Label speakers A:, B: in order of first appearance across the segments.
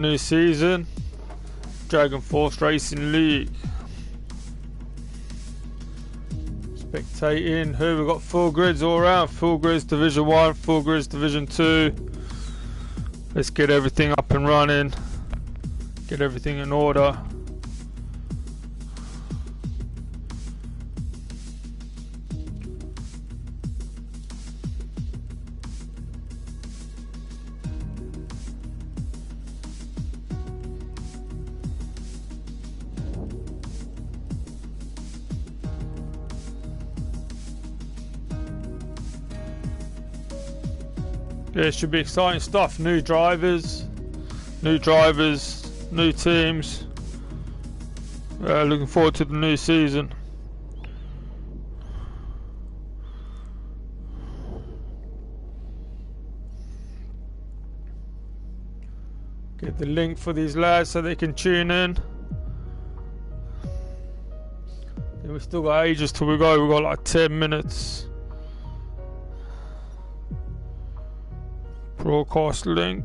A: New season, Dragon Force Racing League. Spectating, who we got full grids all around, full grids Division 1, full grids Division 2. Let's get everything up and running, get everything in order. Yeah, it should be exciting stuff. New drivers, new teams. Looking forward to the new season. Get the link for these lads so they can tune in. Yeah, we've still got ages till we go. We've got like 10 minutes. Broadcast link.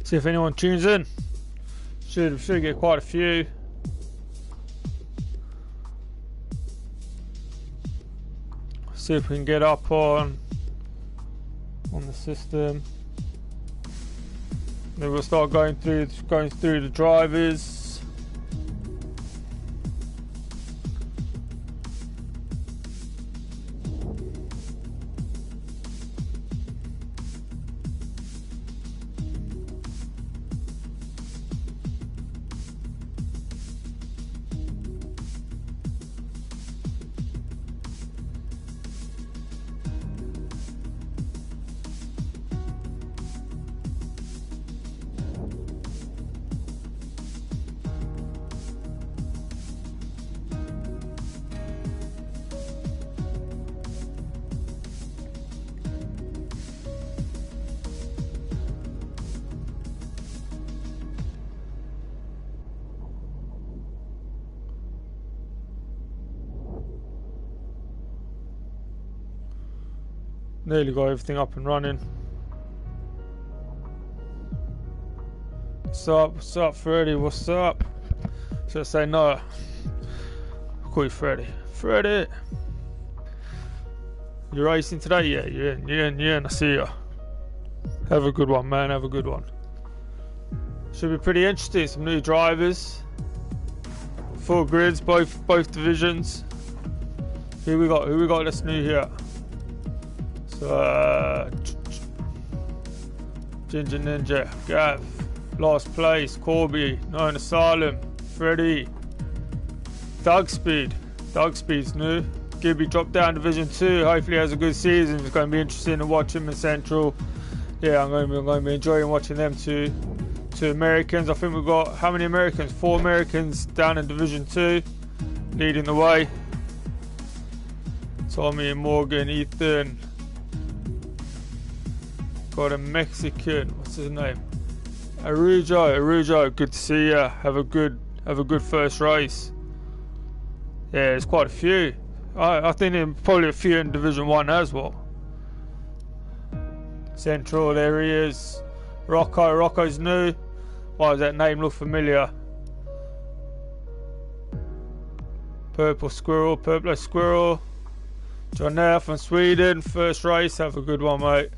A: See if anyone tunes in. Should get quite a few. See if we can get up on the system. Then we'll start going through the drivers. Nearly got everything up and running. What's up? What's up, Freddie? What's up? Should I say no? Call you Freddie. Freddie! You racing today? Yeah, you're in. I see ya. Have a good one, man. Have a good one. Should be pretty interesting. Some new drivers. Full grids, both divisions. Who we got? Who we got that's new here? Ginger Ninja, Gav, last place, Corby, Known Asylum, Freddy, Doug Speed's new. Gibby dropped down Division 2, hopefully has a good season. It's going to be interesting to watch him in Central. Yeah, I'm going to be enjoying watching them two Americans. I think we've got, how many Americans? 4 Americans down in Division 2, leading the way. Tommy and Morgan, Ethan. Got a Mexican, what's his name? Arujo, good to see ya. Have a good first race. Yeah, there's quite a few. I think there's probably a few in Division 1 as well. Central, there he is. Rocco's new. Why does that name look familiar? Purple Squirrel. John Nair from Sweden, first race. Have a good one, mate.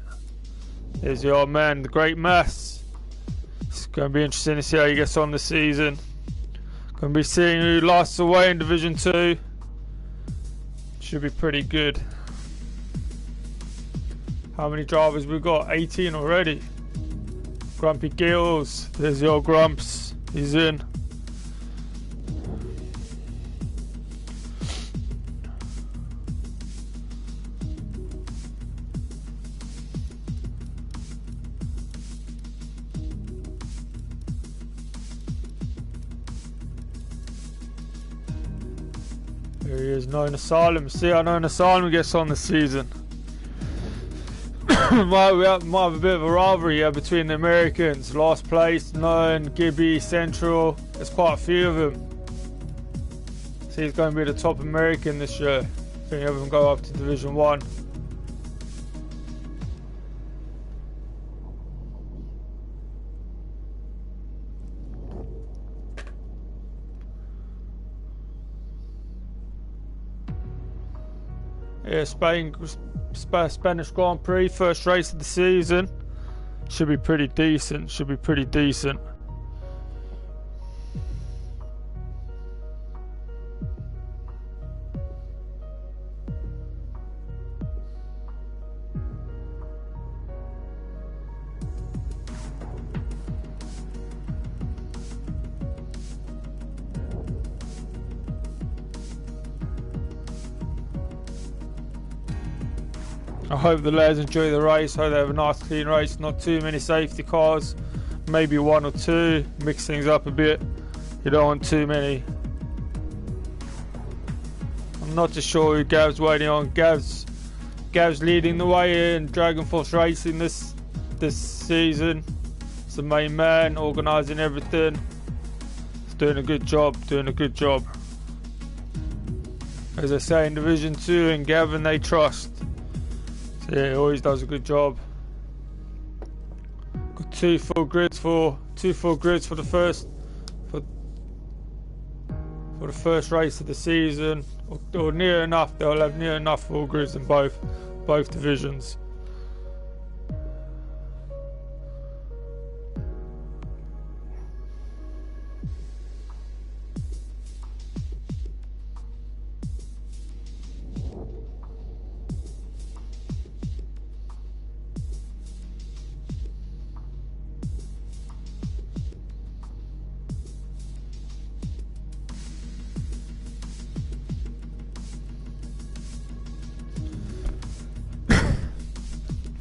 A: There's the old man, the great mass. It's going to be interesting to see how he gets on this season. Going to be seeing who lasts away in Division 2. Should be pretty good. How many drivers we got? 18 already. Grumpy Gills. There's the old Grumps. He's in. There he is, Known Asylum. See how Known Asylum gets on the season. might have a bit of a rivalry here between the Americans. Last place, Known, Gibby, Central. There's quite a few of them. See, he's going to be the top American this year. I think everyone go up to Division 1. Yeah, Spanish Grand Prix, first race of the season. Should be pretty decent. I hope the lads enjoy the race. Hope they have a nice clean race. Not too many safety cars. Maybe one or two. Mix things up a bit. You don't want too many. I'm not too sure who Gav's waiting on. Gav's leading the way in Dragon Force Racing this season. He's the main man, organising everything. He's doing a good job. As I say, in Division 2 and Gavin they trust. So yeah, he always does a good job. Got two full grids for the first race of the season, or near enough. They'll have near enough full grids in both divisions.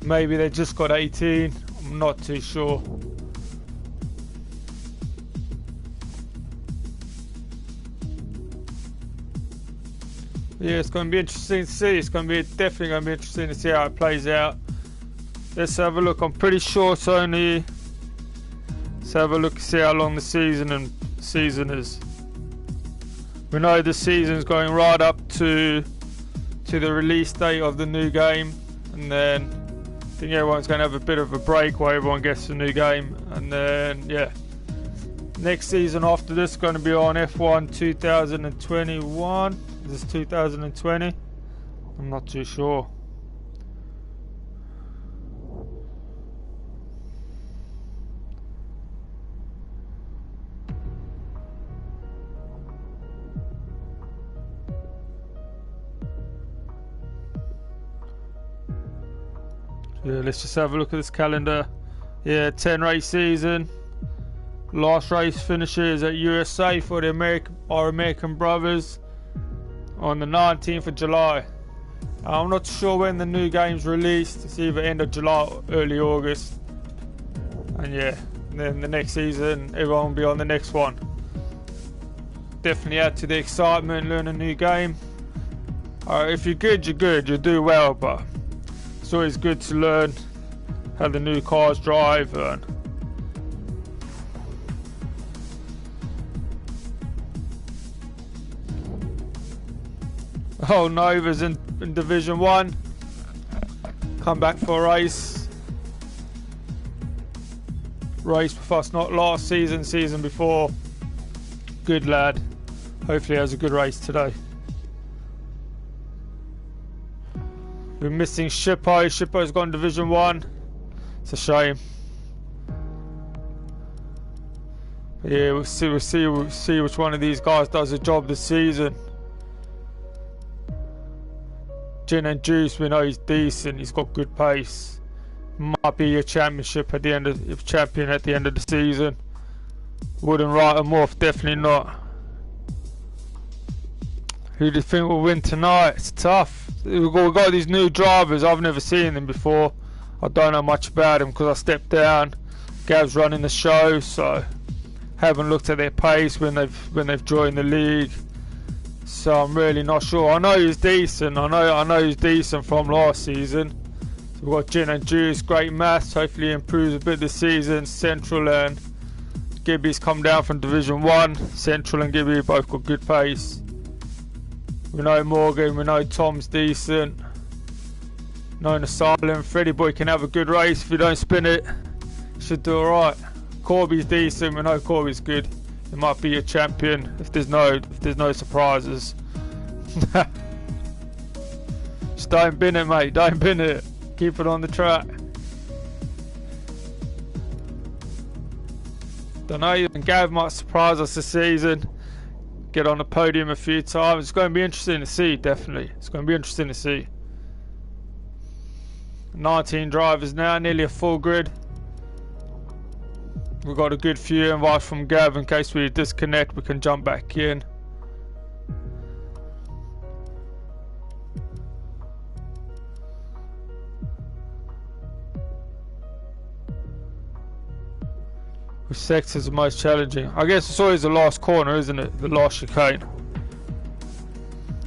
A: Maybe they just got 18. I'm not too sure. Yeah, it's going to be interesting to see. Definitely going to be interesting to see how it plays out. Let's have a look. I'm pretty sure it's only. Let's have a look, see how long the season is. We know the season's going right up to the release date of the new game, and then I think everyone's going to have a bit of a break while everyone gets the new game, and then yeah, next season after this is going to be on F1 2021. Is this 2020? I'm not too sure. Yeah, let's just have a look at this calendar. Yeah, 10 race season. Last race finishes at USA for our American brothers on the 19th of July. I'm not sure when the new game's released. It's either end of July or early August. And yeah, then the next season everyone will be on the next one. Definitely add to the excitement, learn a new game. If you're good, you're good. You'll do well, but it's always good to learn how the new cars drive. Oh, Nova's in Division 1. Come back for a race. race with us, not last season, season before. Good lad. Hopefully he has a good race today. We're missing Shippo. Shippo's gone Division 1. It's a shame. Yeah, we'll see which one of these guys does the job this season. Gin and Juice, we know he's decent. He's got good pace. Might be a championship at the end of champion at the end of the season. Wouldn't write him off, definitely not. Who do you think will win tonight? It's tough. We've got these new drivers. I've never seen them before. I don't know much about them because I stepped down. Gav's running the show, so haven't looked at their pace when they've joined the league. So I'm really not sure. I know he's decent. I know he's decent from last season. So we've got Gin and Juice, great maths. Hopefully he improves a bit this season. Central and Gibby's come down from Division 1. Central and Gibby both got good pace. We know Morgan, we know Tom's decent. Known Asylum. Freddy Boy can have a good race if you don't spin it. Should do alright. Corby's decent, we know Corby's good. He might be a champion if there's no surprises. Just don't bin it, mate. Don't bin it. Keep it on the track. Don't know, even Gav might surprise us this season. Get on the podium a few times. It's going to be interesting to see, definitely. It's going to be interesting to see. 19 drivers now, nearly a full grid. We've got a good few invites from Gav in case we disconnect, we can jump back in. Which sector is the most challenging? I guess it's always the last corner, isn't it? The last chicane.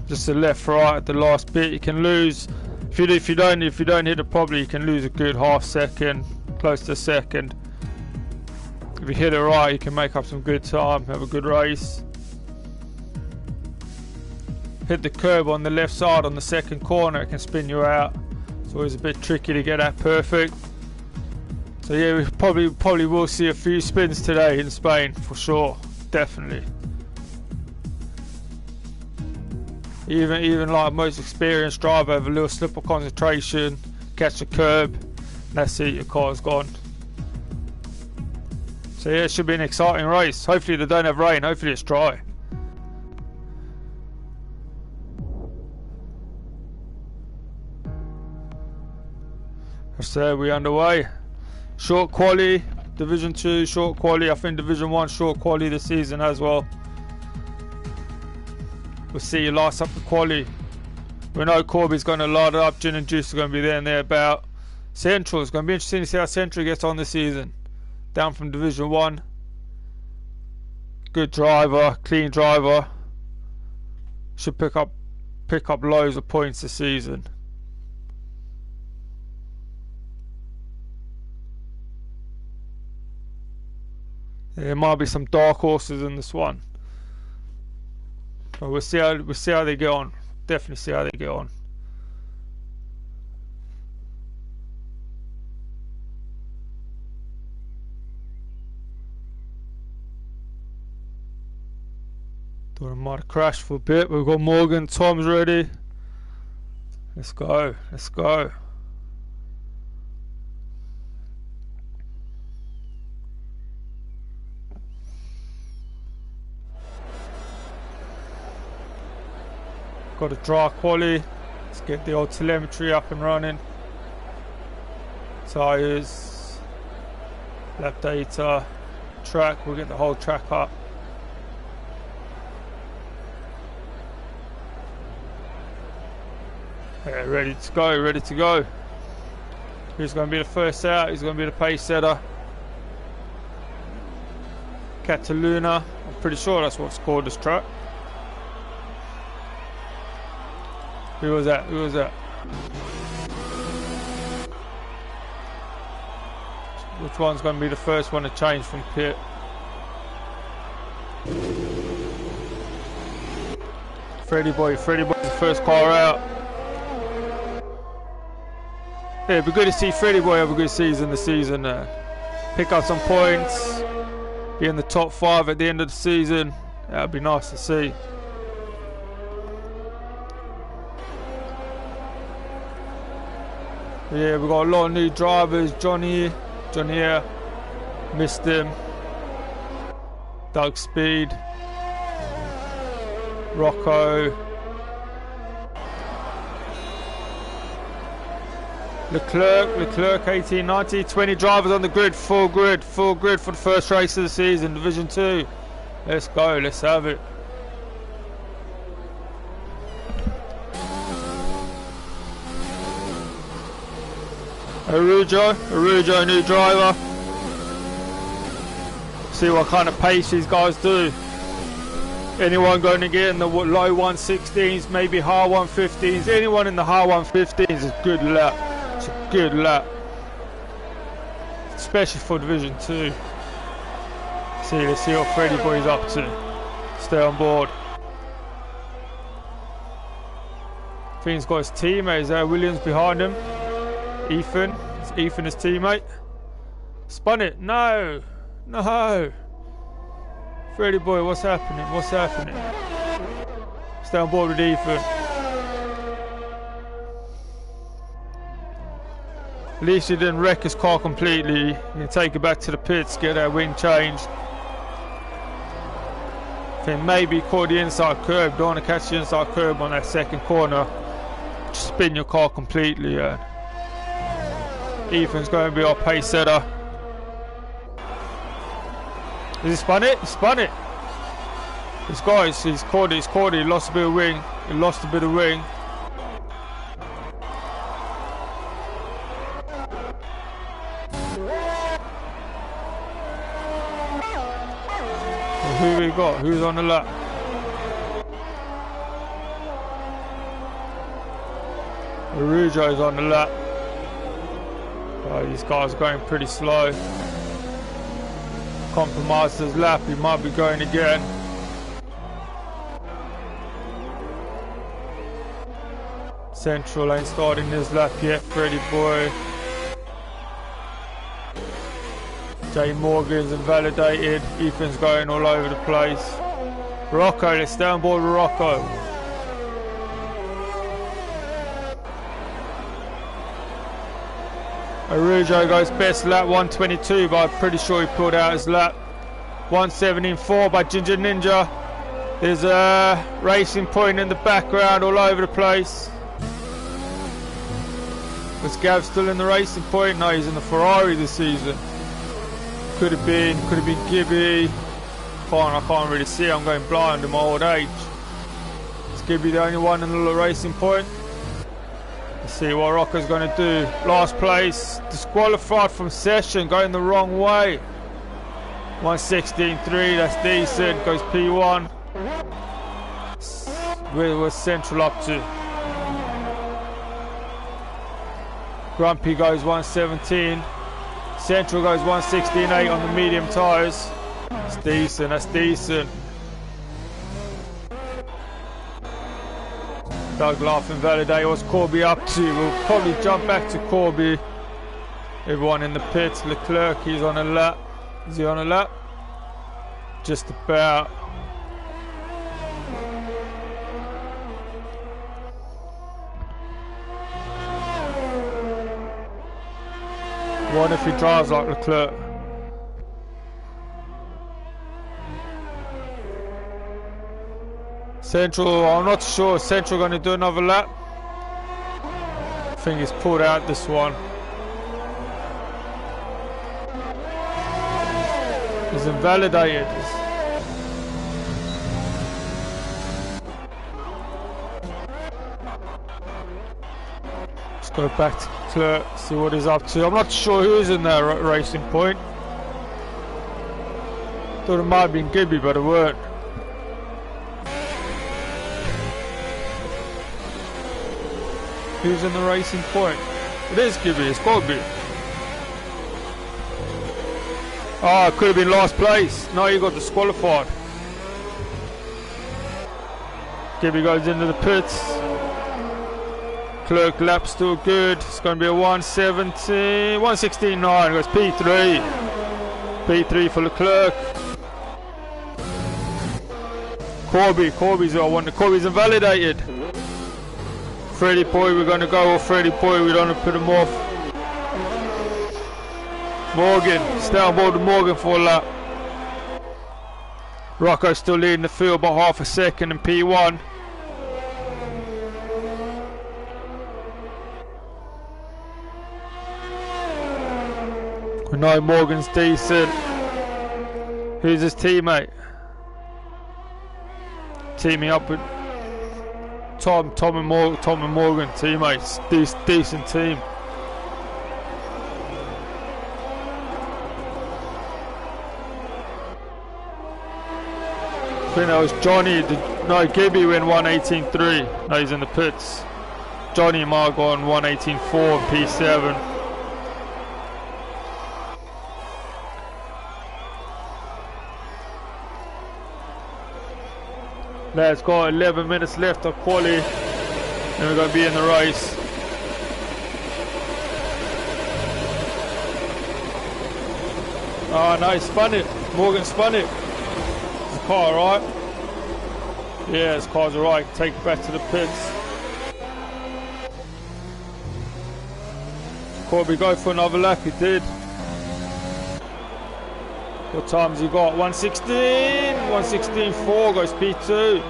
A: Just the left right at the last bit. You can lose if you don't hit it properly. You can lose a good half second, close to a second. If you hit it right, you can make up some good time, have a good race. Hit the curb on the left side on the second corner, it can spin you out. It's always a bit tricky to get that perfect. So yeah, we probably will see a few spins today in Spain for sure, definitely. Even like most experienced driver have a little slip of concentration, catch a curb, and that's it, your car's gone. So yeah, it should be an exciting race. Hopefully they don't have rain, hopefully it's dry. So we're underway. Short quali, Division 2 short quali. I think Division 1 short quali this season as well. We'll see you lights up the quali. We know Corby's going to light it up. Gin and Juice are going to be there and thereabout. Central, it's going to be interesting to see how Central gets on this season. Down from Division 1. Good driver, clean driver. Should pick up loads of points this season. There might be some dark horses in this one. But we'll see how they get on. Definitely see how they get on. Thought I might have crashed for a bit. We've got Morgan, Tom's ready. Let's go. Let's go. Got a dry quali. Let's get the old telemetry up and running. Tyres, lap data, track. We'll get the whole track up. Yeah, ready to go, ready to go. Who's going to be the first out? Who's going to be the pace setter? Cataluna. I'm pretty sure that's what's called this track. Who was that? Who was that? Which one's going to be the first one to change from pit? Freddy Boy's the first car out. Yeah, it'd be good to see Freddy Boy have a good season this season. pick up some points, be in the top 5 at the end of the season. That would be nice to see. Yeah, we've got a lot of new drivers. Johnny here, missed him. Doug Speed, Rocco, Leclerc 1890, 20 drivers on the grid, full grid for the first race of the season, Division 2. Let's go, let's have it. Arujo, new driver. See what kind of pace these guys do. Anyone going to get in the low 116s, maybe high 115s. Anyone in the high 115s is a good lap. It's a good lap. Especially for Division 2. Let's see what Freddy Boy's up to. Stay on board. I think he's got his teammates there. Williams behind him. Ethan. It's Ethan, his teammate. Spun it. No. Freddy Boy, what's happening? Stay on board with Ethan. At least he didn't wreck his car completely. You can take it back to the pits, get that wing changed. I think maybe caught the inside curb. Don't want to catch the inside curb on that second corner. Just spin your car completely. Yeah. Ethan's going to be our pace setter. Has he spun it? He spun it. This guy, he's caught it. He lost a bit of wing. Who we got? Who's on the lap? Arujo's on the lap. Oh, these guys are going pretty slow. Compromised his lap, he might be going again. Central ain't starting his lap yet, Freddy Boy. Jay Morgan's invalidated, Ethan's going all over the place. Rocco, let's stay on board with Rocco. Arujo goes best lap 122, but I'm pretty sure he pulled out his lap. 117.4 by Ginger Ninja. There's a racing point in the background all over the place. Was Gav still in the racing point? No, he's in the Ferrari this season. Could have been Gibby. I can't really see, I'm going blind in my old age. Is Gibby the only one in the racing point? Let's see what Rocco's going to do. Last place, disqualified from session, going the wrong way. 116.3, that's decent, goes P1. Where's Central up to? Grumpy goes 117. Central goes 116.8 on the medium tyres. That's decent. Doug laughing validate. What's Corby up to? We'll probably jump back to Corby. Everyone in the pits. Leclerc, he's on a lap. Is he on a lap? Just about. What if he drives like Leclerc? Central, I'm not sure. Central going to do another lap? I think he's pulled out this one. He's invalidated. Let's go back to Leclerc, see what he's up to. I'm not sure who's in that racing point. Thought it might have been Gibby, but it weren't. Who's in the racing point? It is Gibby, it's got to be. Oh, it could have been last place. No, you got disqualified. Gibby goes into the pits. Clerk lap still good. It's going to be a 117, 116.9. Goes P3. P3 for Leclerc. Corby's got one. Corby's invalidated. Freddie boy, we're going to go with Freddie boy. We don't want to put him off. Morgan, stay on board with Morgan for a lap. Rocco still leading the field by half a second in P1. We know Morgan's decent. Who's his teammate? Teaming up with Tom and Morgan, teammates. Decent team. I think that was Johnny. No, Gibby went 1:18.3. No, he's in the pits. Johnny and Mark on 1:18.4 P7. Let's go, 11 minutes left of quali, and we're going to be in the race. Oh no, he spun it. Morgan spun it. Is the car alright? Yeah, his car's alright. Take it back to the pits. Corby go for another lap, he did. What time's he got? 1:16, 1:16.4 goes P2.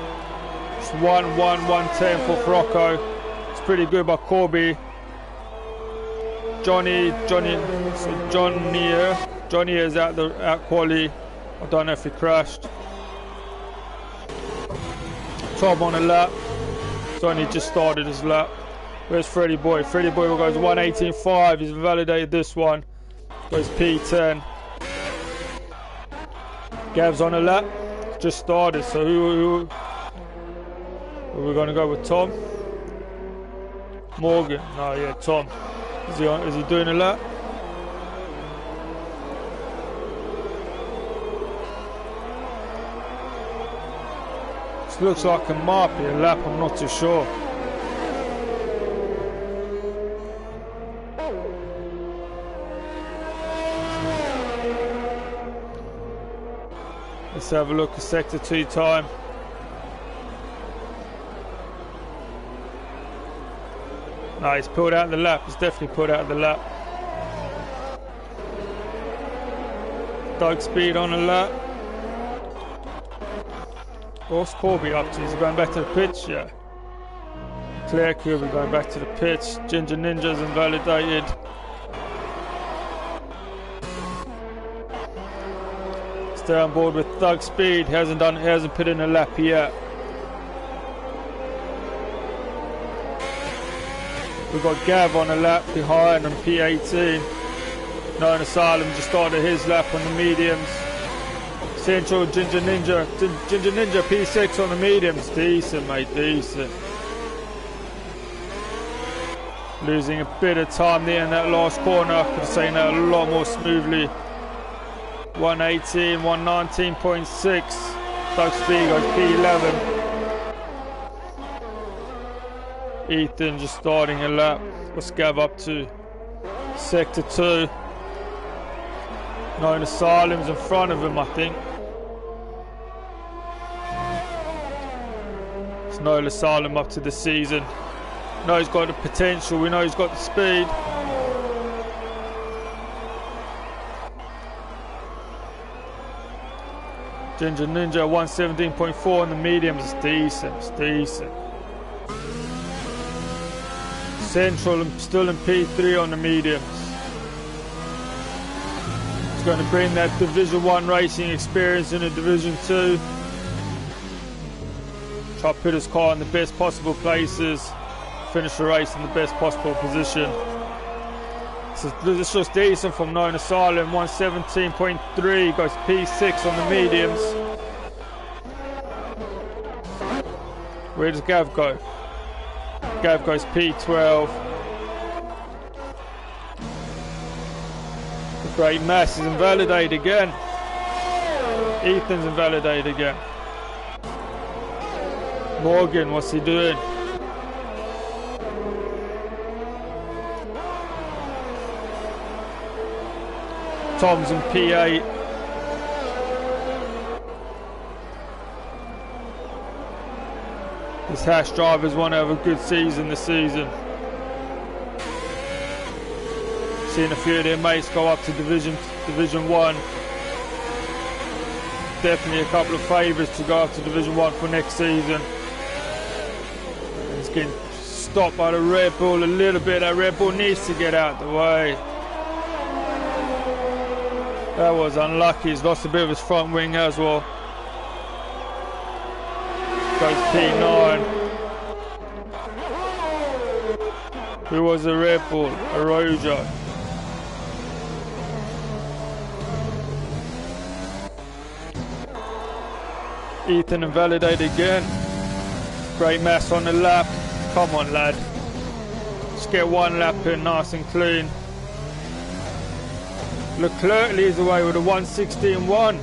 A: It's 1:10 for Rocco. It's pretty good by Corby. Johnny is out quali. I don't know if he crashed. Tom on a lap. Johnny just started his lap. Where's Freddie boy? Freddie boy goes 1:18.5. He's validated this one. Goes P10. Gav's on a lap, just started, so who we're going to go with? Tom? Morgan? No, yeah, Tom. Is he doing a lap? This looks like it might be a lap, I'm not too sure. Let's have a look at sector 2 time. No, he's pulled out the lap. He's definitely pulled out the lap. Doug Speed on a lap. What's Corby up to? Is he going back to the pitch? Yeah. Claire Kirby going back to the pitch. Ginger Ninja's invalidated. Stay on board with Doug Speed. Hasn't put in a lap yet. We've got Gav on a lap behind on P18. Known Asylum just started his lap on the mediums. Central Ginger Ninja P6 on the mediums. Decent, mate, decent. Losing a bit of time there in that last corner. Could have seen that a lot more smoothly. 1:18, 1:19.6. Doug Speed goes P11. Ethan just starting a lap. What's Gav up to? Sector 2. Known Asylum's in front of him, I think. It's Known Asylum up to the season. Know he's got the potential. We know he's got the speed. Ginger Ninja 1:17.4 in the mediums. It's decent. It's decent. Central still in P3 on the mediums. It's going to bring that Division 1 racing experience into Division 2. Try to put his car in the best possible places. Finish the race in the best possible position. So this looks decent from Known Asylum. 1:17.3 goes P6 on the mediums. Where does Gav go? Gav goes P12. The Great Mass is invalidated again. Ethan's invalidated again. Morgan, what's he doing? Tom's in P8. These Hash drivers want to have a good season this season. Seen a few of their mates go up to Division 1. Definitely a couple of favourites to go up to Division 1 for next season. It's getting stopped by the Red Bull a little bit. That Red Bull needs to get out the way. That was unlucky. He's lost a bit of his front wing as well. Goes P9. Who was the Red Bull? Arojo. Ethan invalidated again. Great mass on the lap. Come on, lad. Just get one lap in nice and clean. Leclerc leads away with a 1:16.1.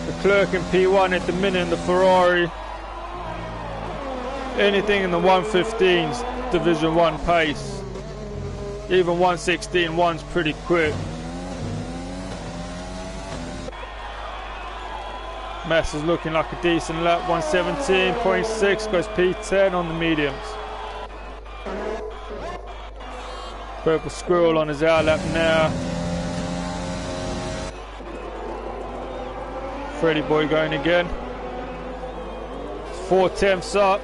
A: Leclerc in P1 at the minute in the Ferrari. Anything in the 1:15's Division 1 pace. Even 1:16.1's pretty quick. Mass is looking like a decent lap. 1:17.6 goes P10 on the mediums. Purple Squirrel on his out lap now. Freddy Boy going again. 4 tenths up.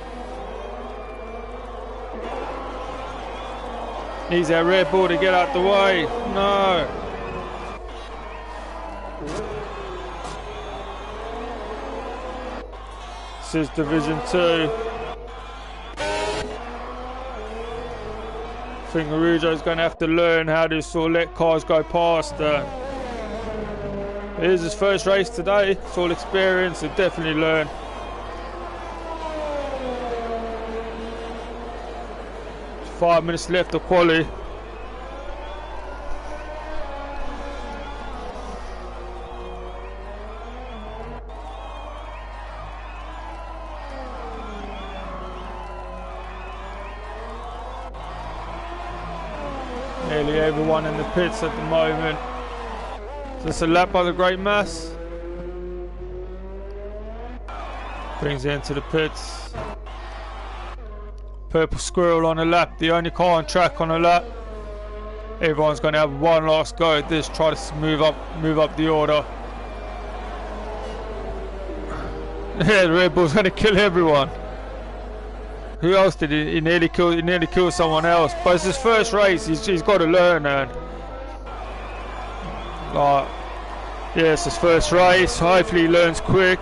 A: Needs that Red Bull to get out the way. No. This is Division 2. I think Arujo's going to have to learn how to sort of let cars go past. It is his first race today. It's all experience. He'll definitely learn. There's 5 minutes left of quali. Nearly everyone in the pits at the moment. So it's a lap by the Great Mass. Brings it into the pits. Purple Squirrel on a lap, the only car on track on a lap. Everyone's going to have one last go at this, try to move up the order. Yeah, the Red Bull's going to kill everyone. Who else did he? He nearly killed someone else. But it's his first race. He's got to learn, man. Like, yeah, it's his first race. Hopefully he learns quick.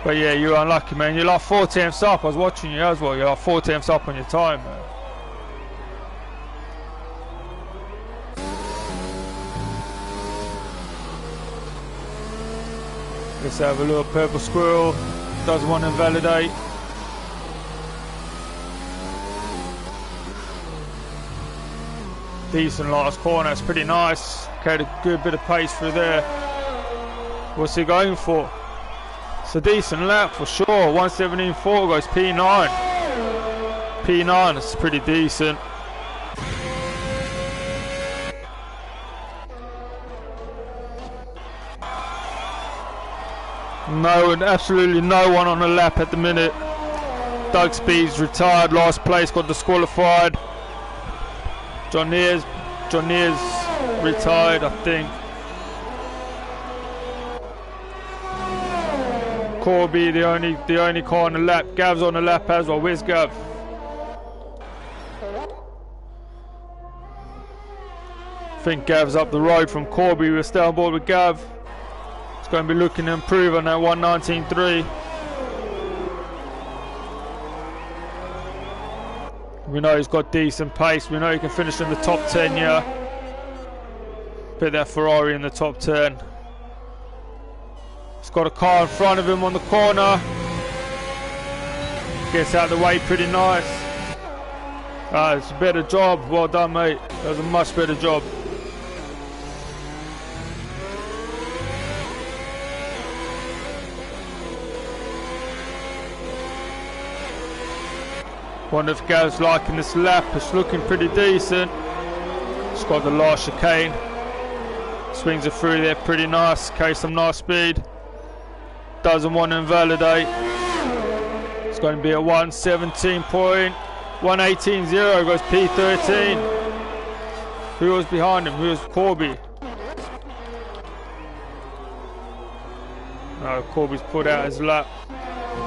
A: But yeah, you're unlucky, man. You're like 4 tenths up. I was watching you as well. You're like 4 tenths up on your time, man. Let's have a look. Purple Squirrel doesn't want to invalidate. Decent last corner, it's pretty nice. Carried a good bit of pace through there. What's he going for? It's a decent lap for sure. 1:17.4 goes P9. P9 is pretty decent. No, absolutely no one on the lap at the minute. Doug Speed's retired, last place, got disqualified. John Neer's retired, I think. Corby, the only car on the lap. Gav's on the lap as well. Where's Gav? I think Gav's up the road from Corby. We're still on board with Gav. He's going to be looking to improve on that 1:19.3. We know he's got decent pace. We know he can finish in the top 10, yeah. Put that Ferrari in the top 10. He's got a car in front of him on the corner. Gets out of the way pretty nice. It's a better job. Well done, mate. That was a much better job. Wonder if Gav's liking this lap. It's looking pretty decent. It's got the last chicane. Swings it through there pretty nice. Carries some nice speed. Doesn't want to invalidate. It's going to be a 1:17.118.0. Goes P13. Who was behind him? Who was Corby? No, Corby's put out his lap.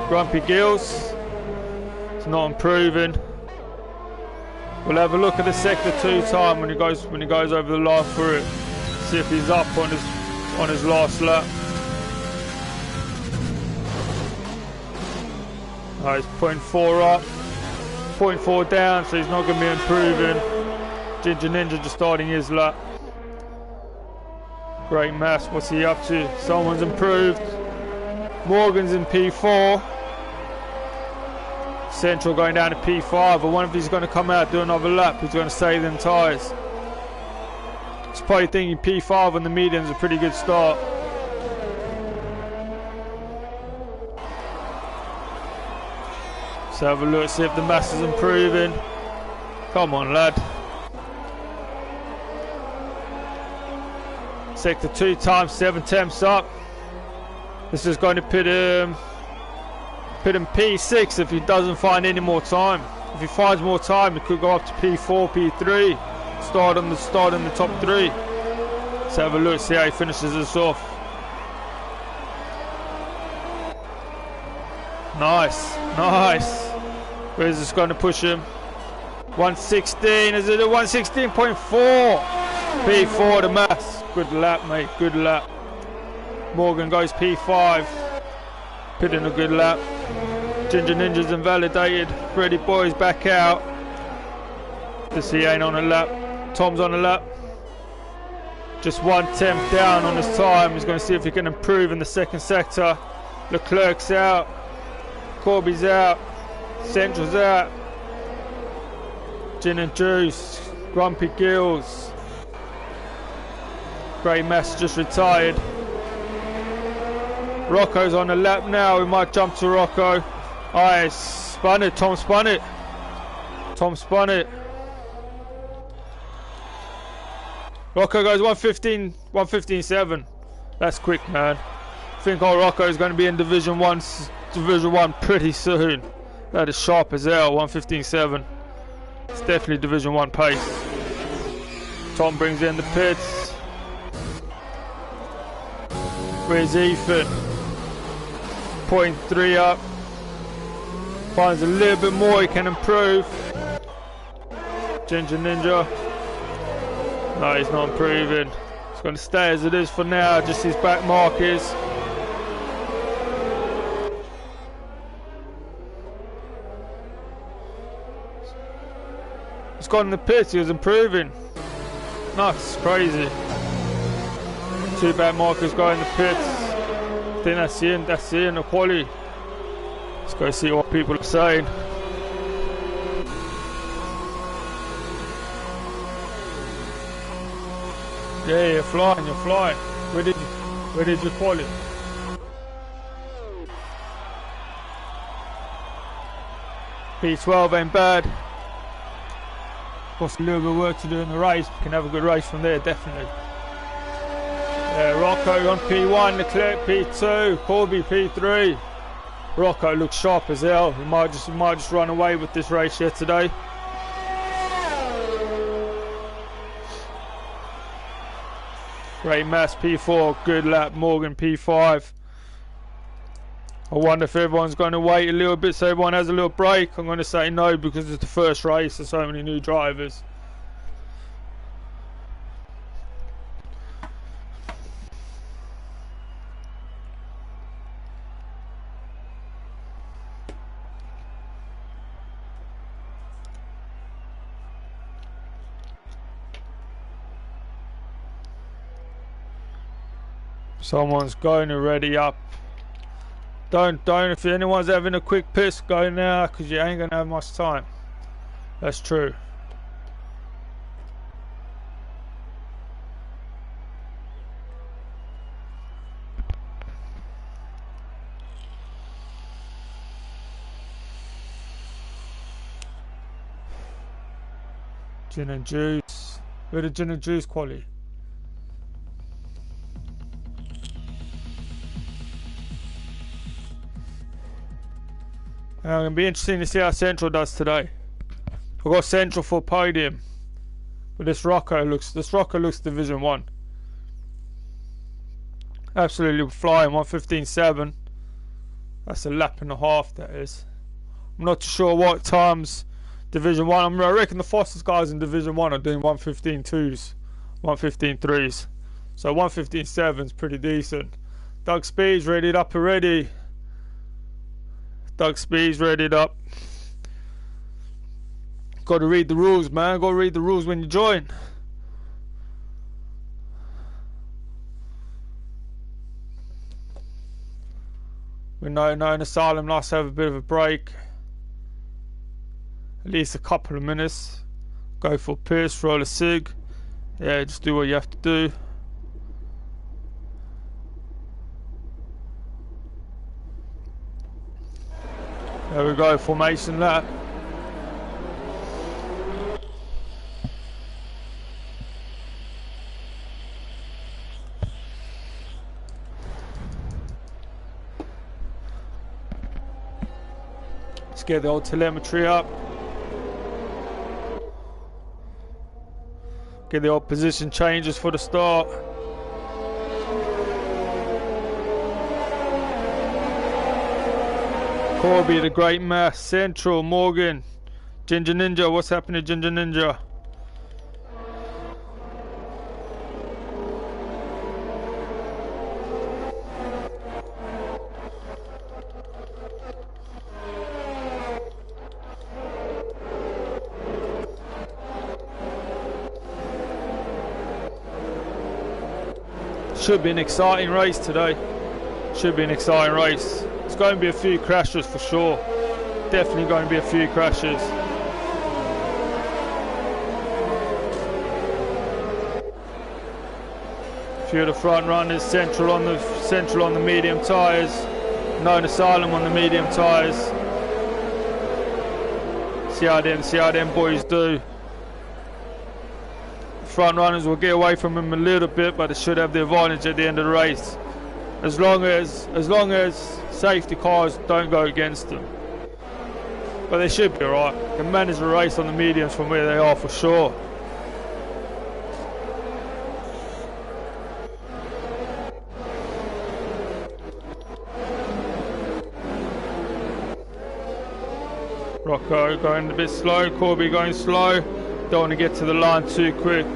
A: Grumpy Gills. It's not improving. We'll have a look at the sector 2 time when he goes over the line for it. See if he's up on his last lap. Oh, he's putting 4 up, 0.4 down, so he's not going to be improving. Ginger Ninja just starting his lap. Great Mass, what's he up to? Someone's improved. Morgan's in P4. Central going down to P5. I wonder if he's going to come out, do another lap. He's going to save them tyres. He's probably thinking P5 on the medium's a pretty good start. Let's have a look, see if the Mass is improving. Come on, lad. Sector 2 times 7 temps up. This is going to put him P6 if he doesn't find any more time. If he finds more time, it could go up to P4, P3. Start in the top 3. Let's have a look, see how he finishes this off. Nice, nice. Where is this going to push him? 116, is it a 116.4? P4 to Mass. Good lap, mate, good lap. Morgan goes P5. Put in a good lap. Ginger Ninja's invalidated. Freddy Boy's back out. This he ain't on a lap. Tom's on a lap. Just 1 temp down on his time. He's going to see if he can improve in the second sector. Leclerc's out. Corby's out. Central's out. Gin and Juice. Grumpy Gills. Grey Mass just retired. Rocco's on the lap now. We might jump to Rocco. Alright, spun it. Tom spun it. Tom spun it. Rocco goes 115.7. That's quick, man. I think old Rocco is going to be in Division 1 pretty soon. That is sharp as hell. 115.7. It's definitely Division 1 pace. Tom brings in the pits. Where's Ethan? 0.3 up. Finds a little bit more he can improve. Ginger Ninja. No, he's not improving. It's going to stay as it is for now. Just his back markers. He's gone in the pits. He was improving. Nuts, crazy. 2 back markers go in the pits. I think that's the end of quali. Let's go see what people are saying. Yeah, you're flying. Where did you quali? P12 ain't bad. Got a little bit of work to do in the race. We can have a good race from there, definitely. Rocco on P1, Leclerc P2, Corby P3. Rocco looks sharp as hell. He might just run away with this race here today. Great Mass P4, good lap. Morgan P5. I wonder if everyone's going to wait a little bit so everyone has a little break. I'm going to say no because it's the first race. There's so many new drivers. Someone's going to ready up. Don't, if anyone's having a quick piss, go now, because you ain't going to have much time. That's true. Gin and Juice. Where did Gin and Juice quality? Going to be interesting to see how Central does today. We've got Central for podium. But this Rocco looks Division 1. Absolutely flying, 1:15.7. That's a lap and a half, that is. I'm not too sure what times Division 1. I reckon the fastest guys in Division 1 are doing 1:15.2s, 1:15.3s. So 1:15.7 is pretty decent. Doug Speed's readied up already. Doug Speed's readied up. Got to read the rules, man. Got to read the rules when you join. We know in Asylum, nice to have a bit of a break. At least a couple of minutes. Go for a piss, roll a cig. Yeah, just do what you have to do. There we go, formation lap. Let's get the old telemetry up. Get the old position changes for the start. Corby, the Great Mass, Central, Morgan, Ginger Ninja. What's happening, Ginger Ninja? Should be an exciting race today. Should be an exciting race. There's going to be a few crashes for sure. Definitely going to be a few crashes. A few of the front runners, Central on the medium tyres. Known Asylum on the medium tyres. See how them boys do. Front runners will get away from him a little bit, but they should have the advantage at the end of the race. As long as safety cars don't go against them. But they should be alright. They can manage the race on the mediums from where they are for sure. Rocco going a bit slow, Corby going slow. Don't want to get to the line too quick.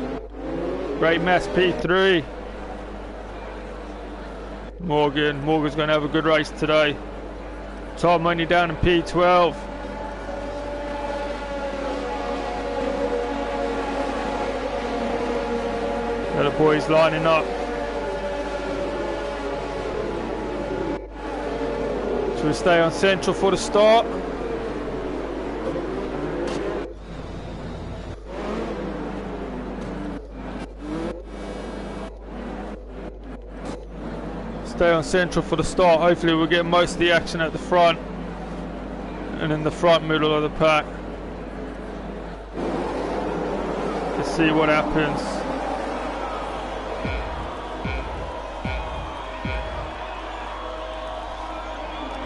A: Great Mass P3. Morgan's going to have a good race today. Tom only down in P12. The boys lining up. Should we stay on Central for the start? Stay on Central for the start. Hopefully we'll get most of the action at the front and in the front middle of the pack. Let's see what happens.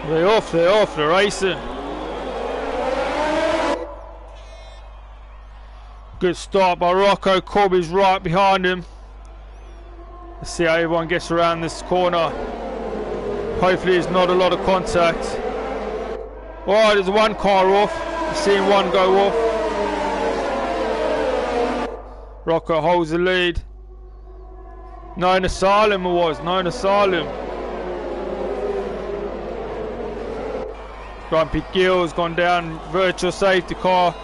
A: They're off, they're racing. Good start by Rocco. Corby's right behind him. Let's see how everyone gets around this corner. Hopefully there's not a lot of contact. Oh, there's one car off. I've seen one go off. Rocco holds the lead. Known Asylum it was, Known Asylum. Grumpy Gill's gone down, virtual safety car.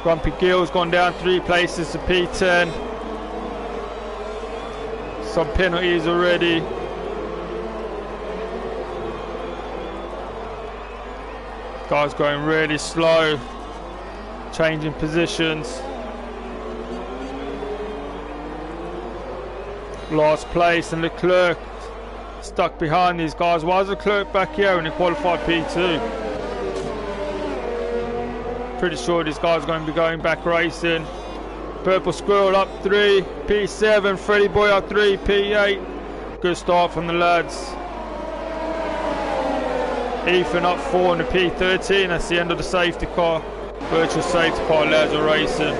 A: Grumpy Gill's gone down 3 places to P10. Some penalties already. Guy's going really slow, changing positions. Last place, and Leclerc stuck behind these guys. Why is Leclerc back here when he qualified P2? Pretty sure this guy's going to be going back racing. Purple Squirrel up 3, P7, Freddy Boy up 3, P8. Good start from the lads. Ethan up 4 in the P13. That's the end of the safety car. Virtual safety car, lads are racing.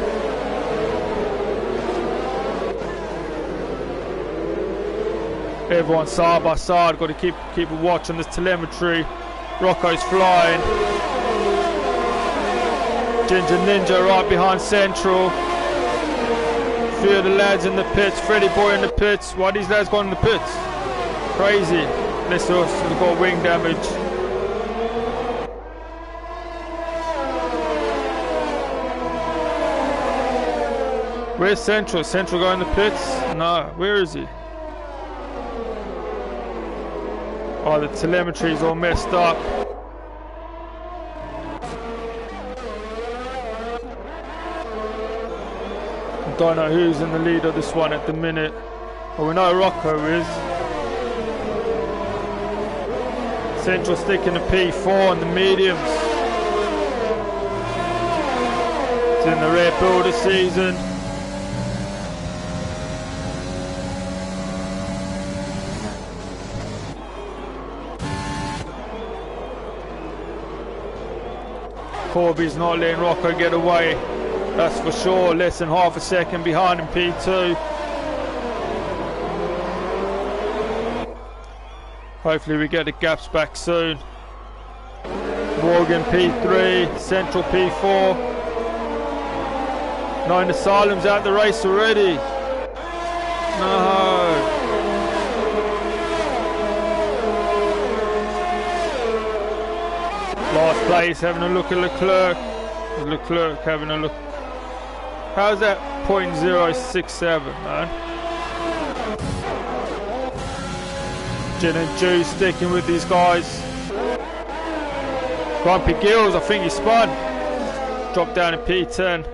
A: Everyone side by side, got to keep a watch on this telemetry. Rocco's flying. Ginger Ninja right behind Central. Few of the lads in the pits. Freddy Boy in the pits. Why these lads gone in the pits? Crazy. This horse has got wing damage. Where's Central? Central going in the pits? No. Where is he? Oh, the telemetry's all messed up. Don't know who's in the lead of this one at the minute. But we know Rocco is. Central sticking the P4 and the mediums. It's in the rare builder season. Corby's not letting Rocco get away. That's for sure. Less than half a second behind in P2. Hopefully we get the gaps back soon. Morgan P3, Central P4. Nine Asylum's out the race already. No. Last place, having a look at Leclerc. Leclerc having a look. How's that 0.067, man? Gin and Juice sticking with these guys. Grumpy Gills, I think he spun. Dropped down in P10.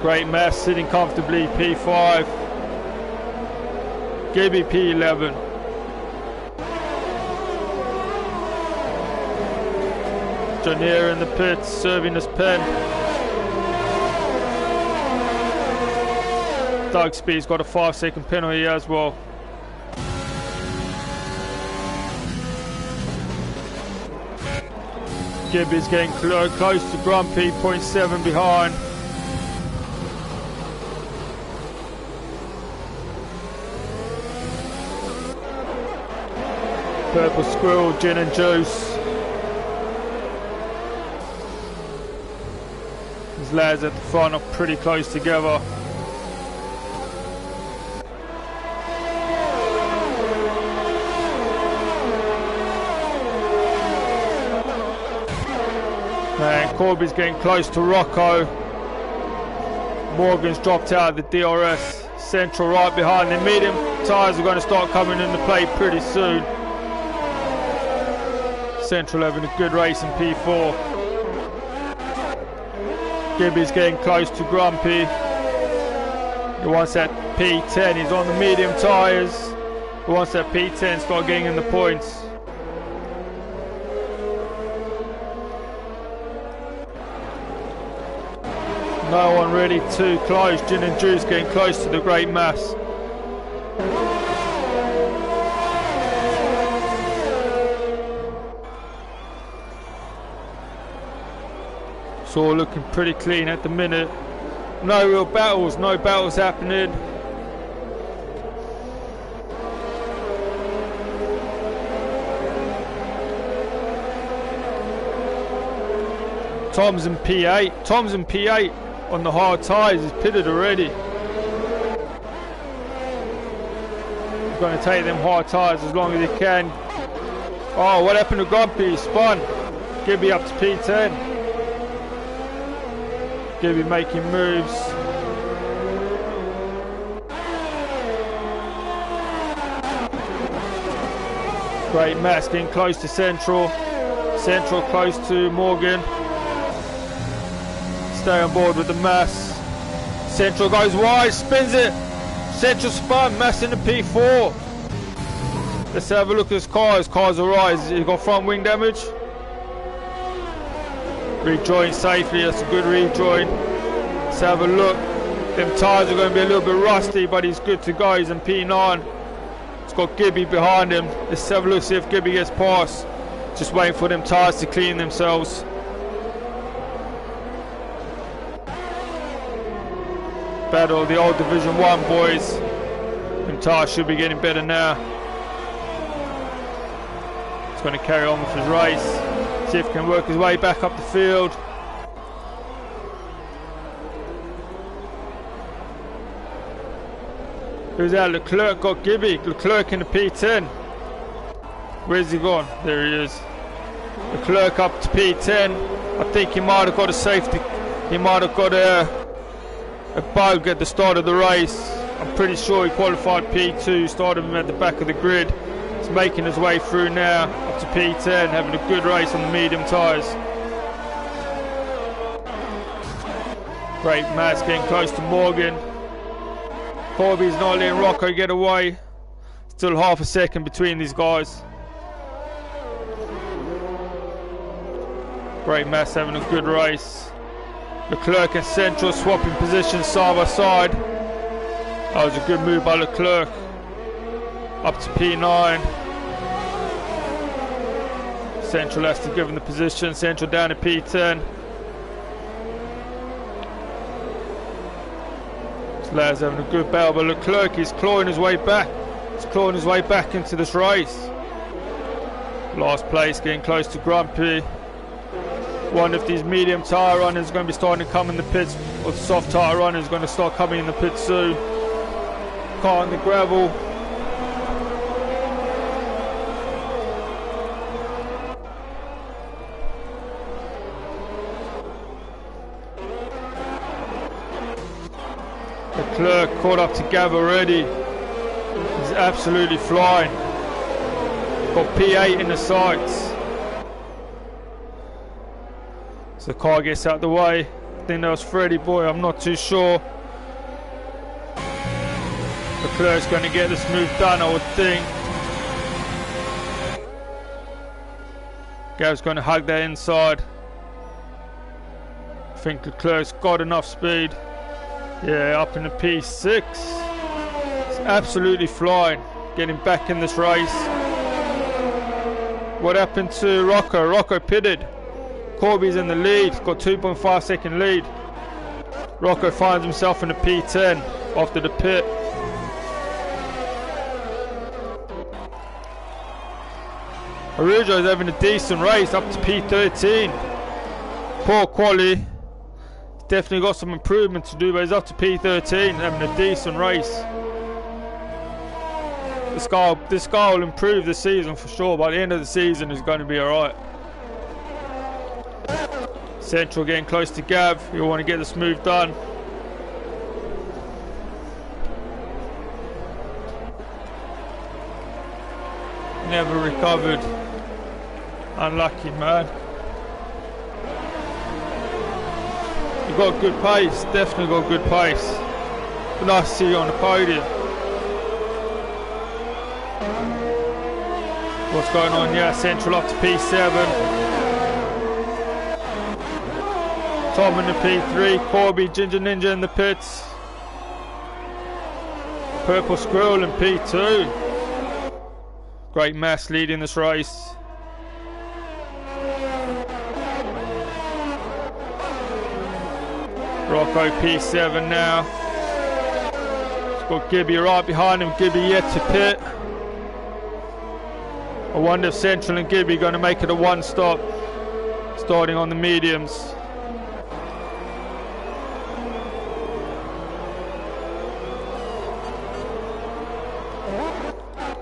A: Great Mess sitting comfortably, P5. Gibby P11. Janier in the pits, serving his pen. Doug Speed's got a 5-second penalty as well. Gibby's getting close to Grumpy, 0.7 behind. Purple Squirrel, Gin and Juice. These lads at the front are pretty close together. Man, Corby's getting close to Rocco. Morgan's dropped out of the DRS. Central right behind. The medium tyres are going to start coming into play pretty soon. Central having a good race in P4. Gibby's getting close to Grumpy. He wants that P10. He's on the medium tyres. He wants that P10 start getting in the points. No one really too close. Gin and Juice getting close to the Great Mass. It's all looking pretty clean at the minute. No real battles, no battles happening. Tom's in P8. Tom's in P8 on the hard tyres. He's pitted already. He's going to take them hard tyres as long as he can. Oh, what happened to Grumpy? He spun. Gibby up to P10. Gibby making moves. Great Mass getting close to Central. Central close to Morgan. Stay on board with the Mass. Central goes wide, spins it. Central spun, Mass in the P4. Let's have a look at his car. His car's alright. He's got front wing damage. Rejoin safely, that's a good rejoin. Let's have a look. Them tyres are going to be a little bit rusty, but he's good to go. He's in P9. It's got Gibby behind him. Let's have a look, see if Gibby gets past. Just waiting for them tyres to clean themselves. Battle of the old Division 1 boys. Them tyres should be getting better now. He's going to carry on with his race. See if he can work his way back up the field. Who's out? Leclerc got Gibby. Leclerc in the P10. Where's he gone? There he is. Leclerc up to P10. I think he might have got a safety. He might have got a bug at the start of the race. I'm pretty sure he qualified P2. Started him at the back of the grid. He's making his way through now up to P10, having a good race on the medium tyres. Great Mass getting close to Morgan. Corby's not letting Rocco get away. Still half a second between these guys. Great Mass having a good race. Leclerc and Central swapping positions side by side. That was a good move by Leclerc. Up to P9. Central has to give him the position. Central down to P10. Lad's having a good battle, but Leclerc is clawing his way back. He's clawing his way back into this race. Last place, getting close to Grumpy. One of these medium tyre runners is going to be starting to come in the pits, or the soft tyre runner is going to start coming in the pits soon. Car on the gravel. Leclerc caught up to Gav already. He's absolutely flying. Got P8 in the sights. So the car gets out the way. I think that was Freddie Boy, I'm not too sure. Leclerc's going to get this move done, I would think. Gav's going to hug that inside. I think Leclerc's got enough speed. Yeah, up in the P6. It's absolutely flying. Getting back in this race. What happened to Rocco? Rocco pitted. Corby's in the lead. Got 2.5 second lead. Rocco finds himself in the P10 after the pit. Arujo is having a decent race up to P13. Poor quali. Definitely got some improvement to do, but he's up to P13, having a decent race. This guy will improve this season for sure. By the end of the season, he's going to be alright. Central getting close to Gav. He'll want to get this move done. Never recovered. Unlucky, man. You've got good pace, definitely got good pace. But nice to see you on the podium. What's going on here? Central up to P7. Tom in the P3. Corby, Ginger Ninja in the pits. Purple Squirrel in P2. Great Mass leading this race. Rocco P7 now. He's got Gibby right behind him. Gibby yet to pit. I wonder if Central and Gibby are going to make it a one stop, starting on the mediums.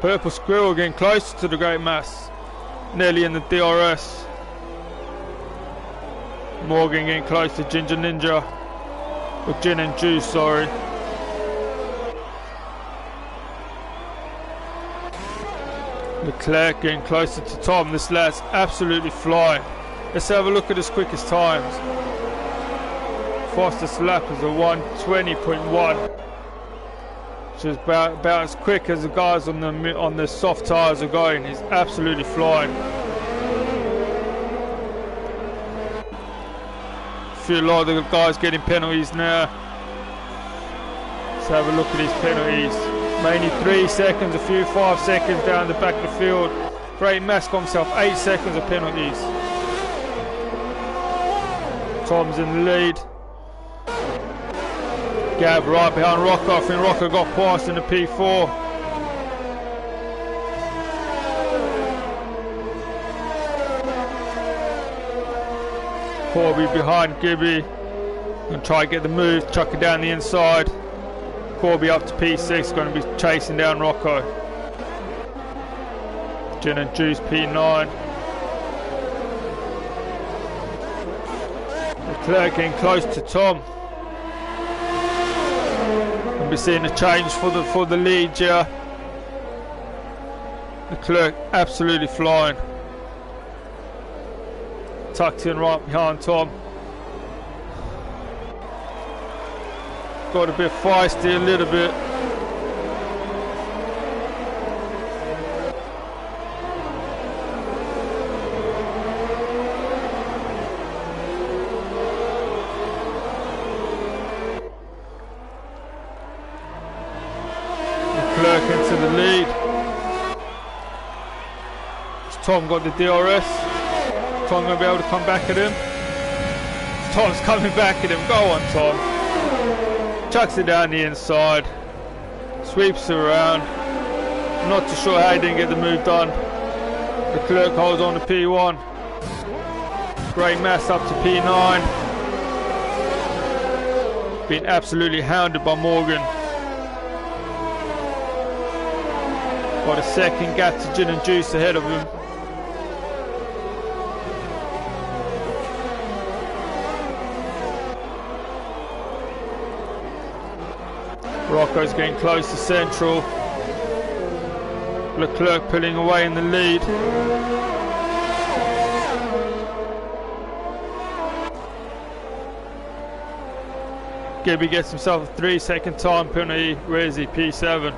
A: Purple Squirrel getting closer to the Great Mass. Nearly in the DRS. Morgan getting close to Ginger Ninja. Or Gin and Juice, sorry. Leclerc getting closer to Tom. This lad's absolutely flying. Let's have a look at his quickest times. Fastest lap is a 1:20.1, which is about as quick as the guys on the soft tyres are going. He's absolutely flying. A lot of the guys getting penalties now. Let's have a look at these penalties. Mainly 3 seconds, a few 5 seconds down the back of the field. Great Mass got himself 8 seconds of penalties. Tom's in the lead. Gav right behind Rocco. I think Rocco got past in the P4. Corby behind Gibby. Gonna try to get the move, chuck it down the inside. Corby up to P6, going to be chasing down Rocco. Gin and Juice P9. Leclerc getting close to Tom. We'll be seeing a change for the lead here. Leclerc absolutely flying. Tucked in right behind Tom. Got a bit feisty a little bit. Leclerc into the lead. Tom got the DRS. Tom going to be able to come back at him. Tom's coming back at him. Go on, Tom. Chucks it down the inside. Sweeps it around. I'm not too sure how he didn't get the move done. Leclerc holds on to P1. Great Mass up to P9. Being absolutely hounded by Morgan. Got a second gap to Gin and Juice ahead of him. Rocco's getting close to central. Leclerc pulling away in the lead. Gibby gets himself a 3-second time penalty. Where is he? P7.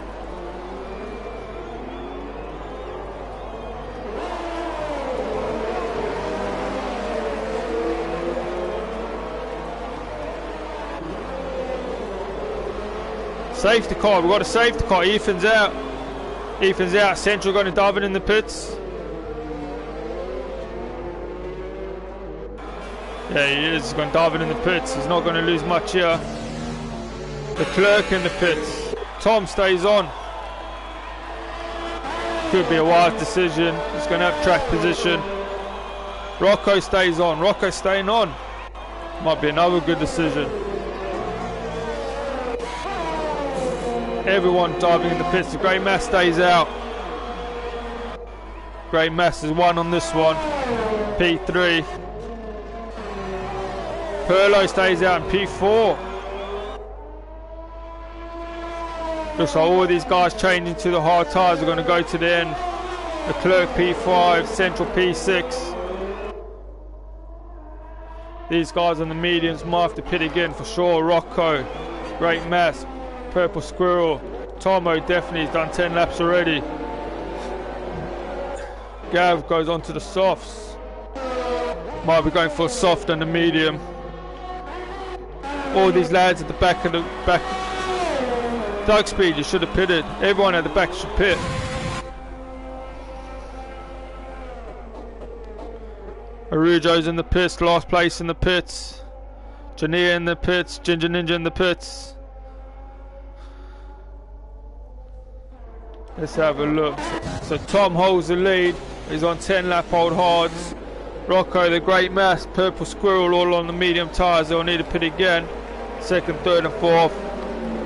A: Safety car, we've got a safety car. Ethan's out. Ethan's out. Central going to dive in the pits. Yeah, he is. He's going to dive in the pits. He's not going to lose much here. Leclerc in the pits. Tom stays on. Could be a wise decision. He's going to have track position. Rocco stays on. Rocco staying on. Might be another good decision. Everyone diving in the pits. The Great Mass stays out. Great Mass is one on this one. P3. Perlo stays out in P4. Looks like all these guys changing to the hard tyres are going to go to the end. Leclerc P5, Central P6. These guys on the mediums might have to pit again for sure. Rocco, Great Mass, Purple Squirrel. Tomo definitely has done 10 laps already. Gav goes on to the softs. Might be going for a soft and a medium. All these lads at the back of the back. Doug Speed, you should have pitted. Everyone at the back should pit. Arujo's in the pits, last place in the pits. Jania in the pits, Ginger Ninja in the pits. Let's have a look. So Tom holds the lead. He's on 10 lap old hards. Rocco, the Great Mass, Purple Squirrel all on the medium tyres. They'll need to pit again. Second, third and fourth.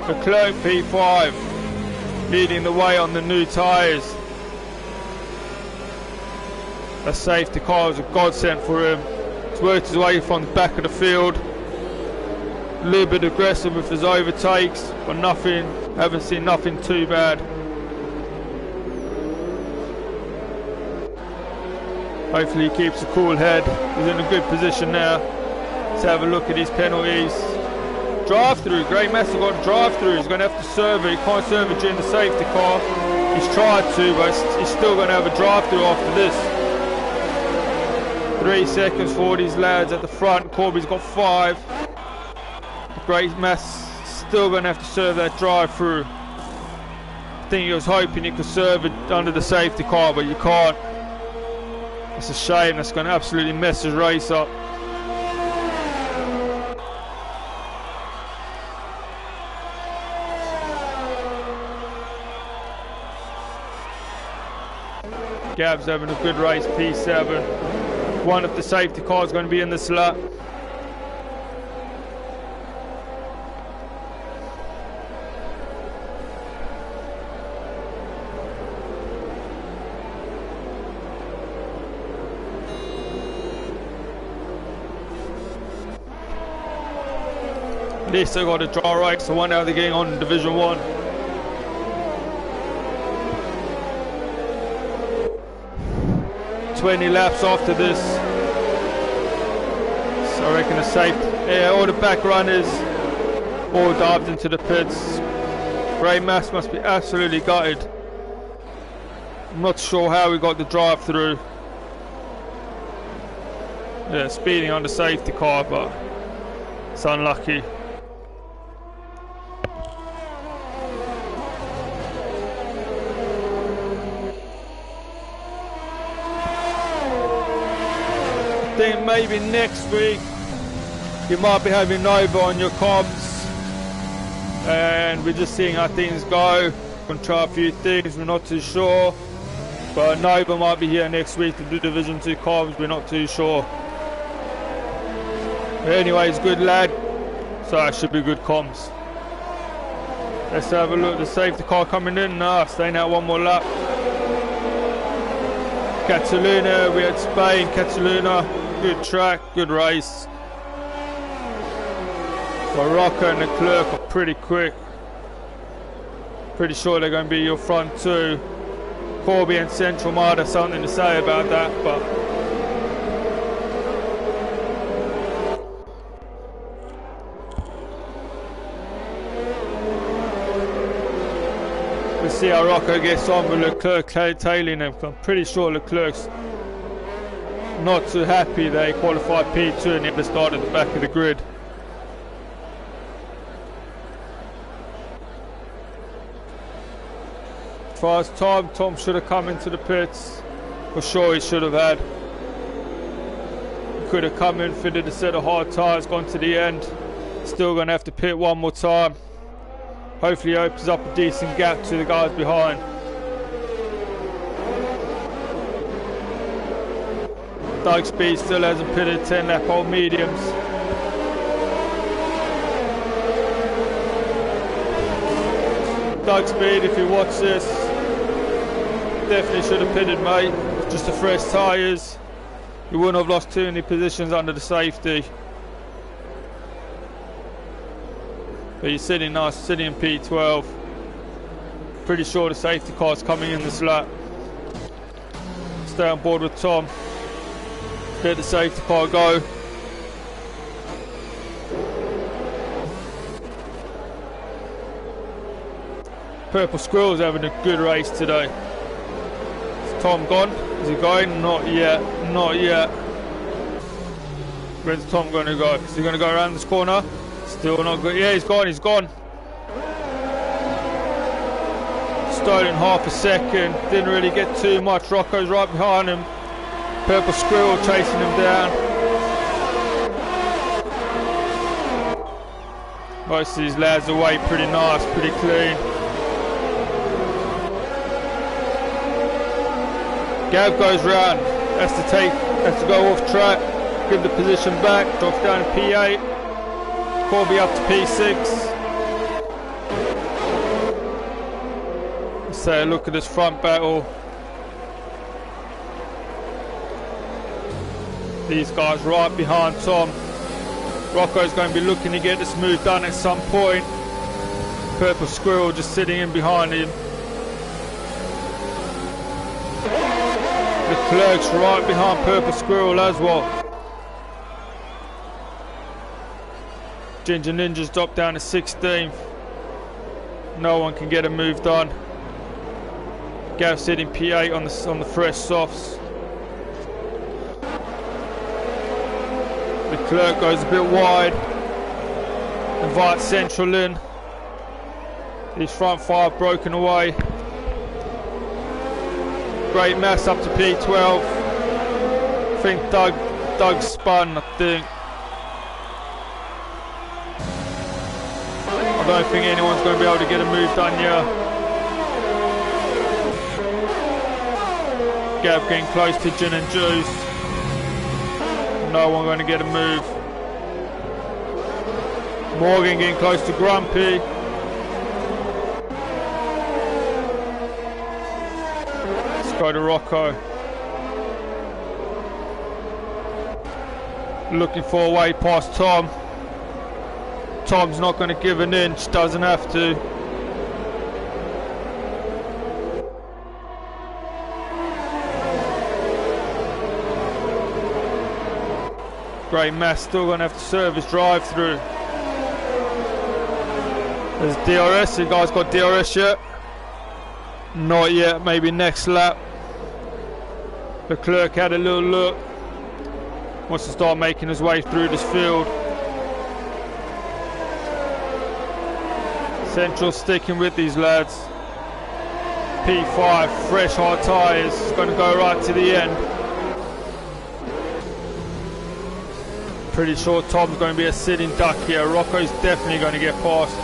A: Leclerc P5 leading the way on the new tyres. A safety car was a godsend for him. He's worked his way from the back of the field. A little bit aggressive with his overtakes, but nothing, haven't seen nothing too bad. Hopefully he keeps a cool head. He's in a good position now. Let's have a look at his penalties. Drive through, Great Mass got a drive through. He's going to have to serve it. He can't serve it during the safety car. He's tried to, but he's still going to have a drive through after this. 3 seconds for these lads at the front. Corby's got 5. Great Mass still going to have to serve that drive through. think he was hoping he could serve it under the safety car, but you can't. It's a shame. That's going to absolutely mess his race up. Gav's having a good race, P7. One of the safety cars is going to be in this lap. At least they got a dry race, so one now they're getting on in Division 1. "20 laps after this, so I reckon it's safe." Yeah, all the back runners all dived into the pits. Ray Mass must be absolutely gutted. I'm not sure how we got the drive through. Yeah, speeding on the safety car, but it's unlucky. I think maybe next week you might be having Nova on your comps, and we're just seeing how things go. We're going to try a few things, we're not too sure, but Nova might be here next week to do Division 2 comps, we're not too sure. But anyways, good lad, so it should be good comps. Let's have a look. The safety car coming in. Nah, staying out one more lap. Cataluna, we had Spain, Cataluna. Good track, good race. But Rocco and Leclerc are pretty quick. Pretty sure they're going to be your front two. Corby and Central might have something to say about that, but we'll see how Rocco gets on with Leclerc tailing him. I'm pretty sure Leclerc's not too happy they qualified P2 and he had to start at the back of the grid. As far as Tom should have come into the pits. For sure he should have had. He could have come in, fitted a set of hard tyres, gone to the end. Still going to have to pit one more time. Hopefully he opens up a decent gap to the guys behind. Doug Speed still hasn't pitted 10 lap old mediums. Doug Speed, if you watch this, definitely should have pitted, mate. Just the fresh tyres. You wouldn't have lost too many positions under the safety. But you're sitting nice, sitting in P12. Pretty sure the safety car's coming in this lap. Stay on board with Tom. Let the safety car go. Purple Squirrel's having a good race today. Is Tom gone? Is he going? Not yet. Not yet. Where's Tom going to go? Is he going to go around this corner? Still not good. Yeah, he's gone. He's gone. Stolen half a second. Didn't really get too much. Rocco's right behind him. Purple Squirrel chasing him down. Most of these lads away pretty nice, pretty clean. Gav goes round, has to go off track, give the position back, drops down to P8. Corby up to P6. Let's say a look at this front battle. These guys right behind Tom. Rocco's going to be looking to get this move done at some point. Purple Squirrel just sitting in behind him. Leclerc's right behind Purple Squirrel as well. Ginger Ninja's dropped down to 16th. No one can get a move done. Gav sitting P8 on the fresh softs. Leclerc goes a bit wide. Invites Central in. His front five broken away. Great Mass up to P12. I think Doug spun, I think. I don't think anyone's going to be able to get a move done here. Gav getting close to Gin and Juice. No one going to get a move. Morgan getting close to Grumpy. Let's go to Rocco. Looking for a way past Tom. Tom's not going to give an inch, doesn't have to. Great Mass still going to have to serve his drive through. There's DRS. You guys got DRS yet? Not yet, maybe next lap. Leclerc had a little look. Wants to start making his way through this field. Central sticking with these lads. P5, fresh hard tyres. It's going to go right to the end. Pretty sure Tom's going to be a sitting duck here. Rocco's definitely going to get past.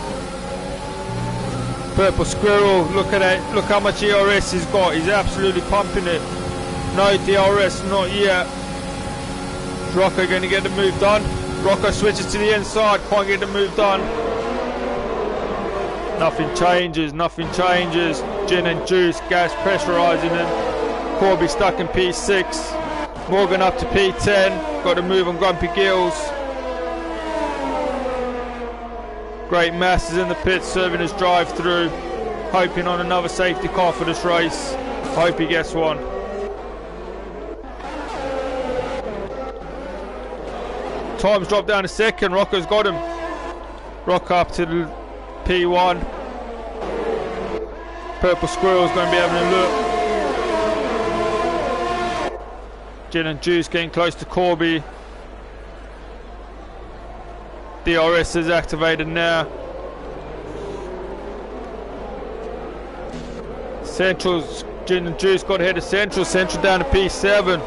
A: Purple Squirrel, look at that. Look how much ERS he's got. He's absolutely pumping it. No DRS, not yet. Is Rocco going to get the move done? Rocco switches to the inside, can't get the move done. Nothing changes, nothing changes. Gin and Juice, gas pressurising him. Corby stuck in P6. Morgan up to P10. Got a move on Grumpy Gills. Great Mass is in the pits serving his drive through. Hoping on another safety car for this race. Hope he gets one. Tom's dropped down a second. Rocco's got him. Rocco up to the P1. Purple Squirrel's going to be having a look. Gin and Juice getting close to Corby. DRS is activated now. Central's Gin and Juice got ahead of Central. Central down to P7.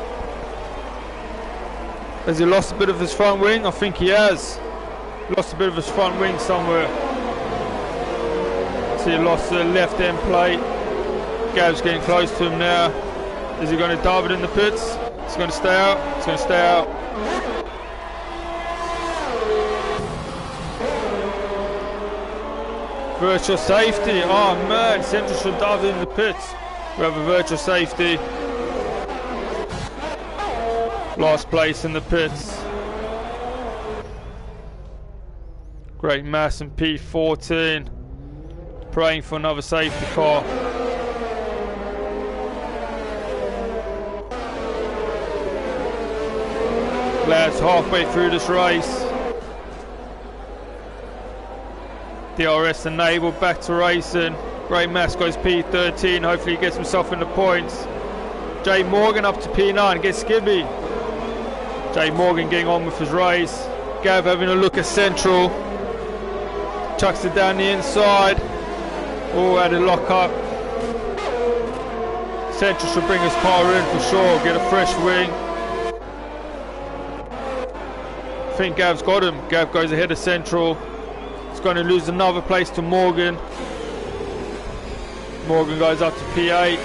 A: Has he lost a bit of his front wing? I think he has. Lost a bit of his front wing somewhere. So he lost the left end plate. Gav's getting close to him now. Is he going to dive it in the pits? It's going to stay out. It's going to stay out. Virtual safety. Oh man, Central should dive in the pits. We have a virtual safety. Last place in the pits. Great Mass in P14. Praying for another safety car. Lads halfway through this race. DRS enabled, back to racing. Great Mass goes P13. Hopefully he gets himself in the points. Jay Morgan up to P9, gets Skibby. Jay Morgan getting on with his race. Gav having a look at Central. Chucks it down the inside. Oh, had a lock up. Central should bring his car in for sure, get a fresh wing. I think Gav's got him. Gav goes ahead of Central. He's going to lose another place to Morgan. Morgan goes up to P8.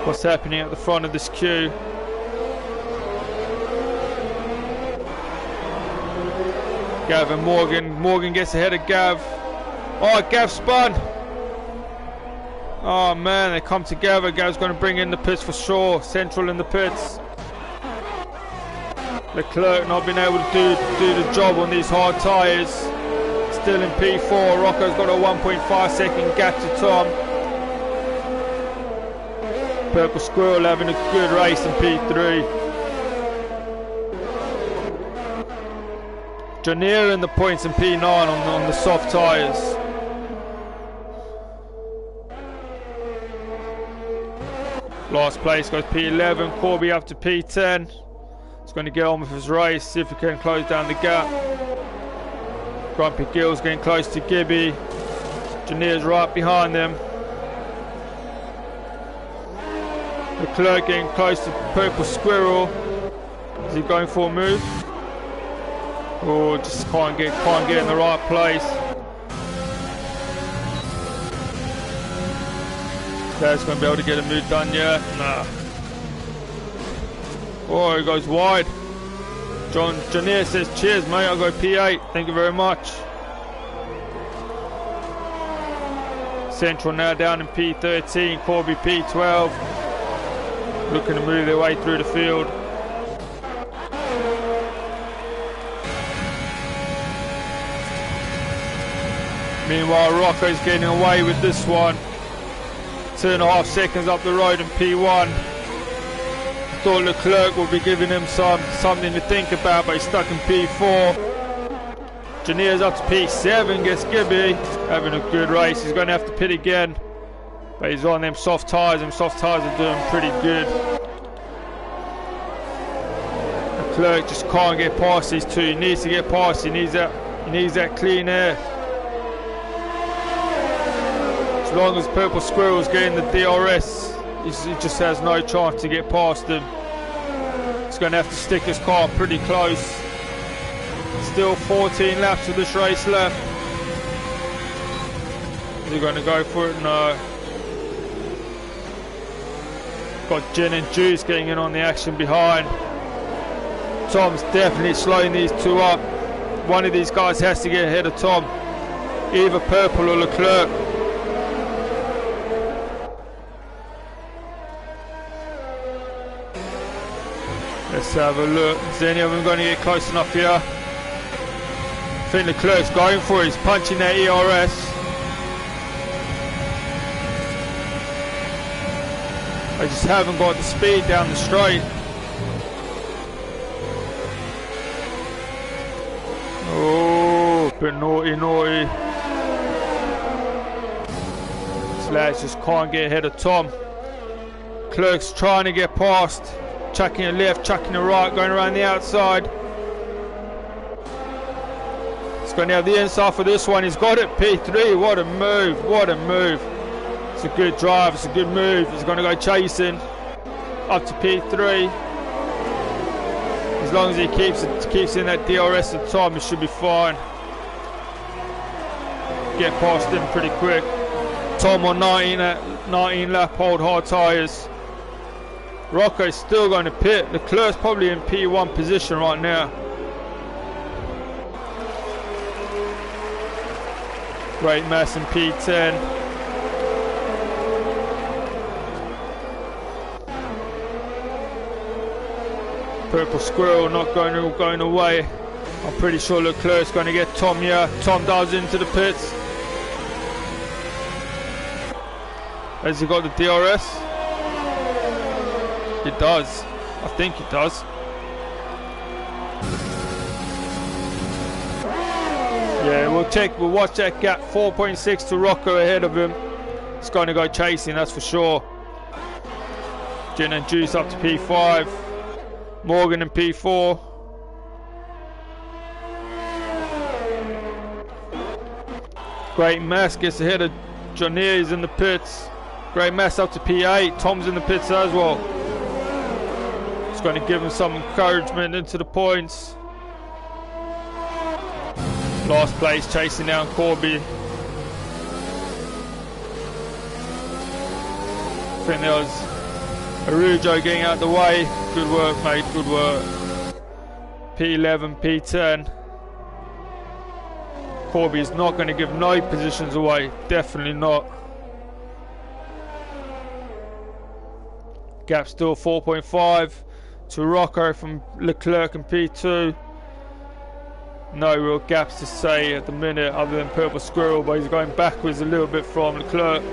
A: What's happening at the front of this queue? Gav and Morgan. Morgan gets ahead of Gav. Oh, Gav spun. Oh man, they come together. Gav's going to bring in the pits for sure. Central in the pits. Leclerc not being able to do the job on these hard tyres. Still in P4. Rocco's got a 1.5 second gap to Tom. Purple Squirrel having a good race in P3. Janier in the points in P9 on the soft tyres. Last place goes P11. Corby up to P10. He's going to get on with his race, see if he can close down the gap. Grumpy Gill's getting close to Gibby. Janier's right behind them. Leclerc getting close to Purple Squirrel. Is he going for a move? Or just can't get in the right place? That's going to be able to get a move done yet? Nah. Oh, he goes wide. Janier says, cheers mate, I'll go P8, thank you very much. Central now down in P13, Corby P12. Looking to move their way through the field. Meanwhile, Rocco's getting away with this one. 2.5 seconds up the road in P1. Thought Leclerc will be giving him something to think about, but he's stuck in P4. Janier's up to P7, gets Gibby. Having a good race. He's going to have to pit again. But he's on them soft tyres. Them soft tyres are doing pretty good. Leclerc just can't get past these two. He needs to get past. He needs that clean air. As long as Purple Squirrel's getting the DRS, he just has no chance to get past him. He's going to have to stick his car pretty close. Still 14 laps of this race left. Is he going to go for it? No. Got Jen and Juice getting in on the action behind. Tom's definitely slowing these two up. One of these guys has to get ahead of Tom. Either Purple or Leclerc. Let's have a look. Is any of them going to get close enough here? I think Leclerc's going for it. He's punching that ERS. They just haven't got the speed down the straight. Oh, bit naughty. These lads just can't get ahead of Tom. Leclerc's trying to get past. Chucking it left, chucking it right, going around the outside. He's going to have the inside for this one. He's got it, P3. What a move, what a move. It's a good drive, it's a good move. He's going to go chasing up to P3. As long as he keeps in that DRS at Tom, it should be fine. Get past him pretty quick. Tom on 19 lap, hold hard tyres. Rocco's still going to pit. Leclerc's probably in P1 position right now. Great mess in P10. Purple Squirrel not going away. I'm pretty sure Leclerc's going to get Tom here. Tom dives into the pits. Has he got the DRS? It does. I think it does. Yeah, we'll watch that gap. 4.6 to Rocco ahead of him. It's going to go chasing, that's for sure. Gin and Juice up to P5. Morgan in P4. Great Mass gets ahead of Janier, he's in the pits. Great Mass up to P8. Tom's in the pits as well. It's going to give him some encouragement into the points. Last place, chasing down Corby. I think there was Arujo getting out the way. Good work, mate, good work. P11, P10. Corby's not going to give no positions away. Definitely not. Gap still 4.5 to Rocco from Leclerc and P2. No real gaps to say at the minute other than Purple Squirrel, but he's going backwards a little bit from Leclerc.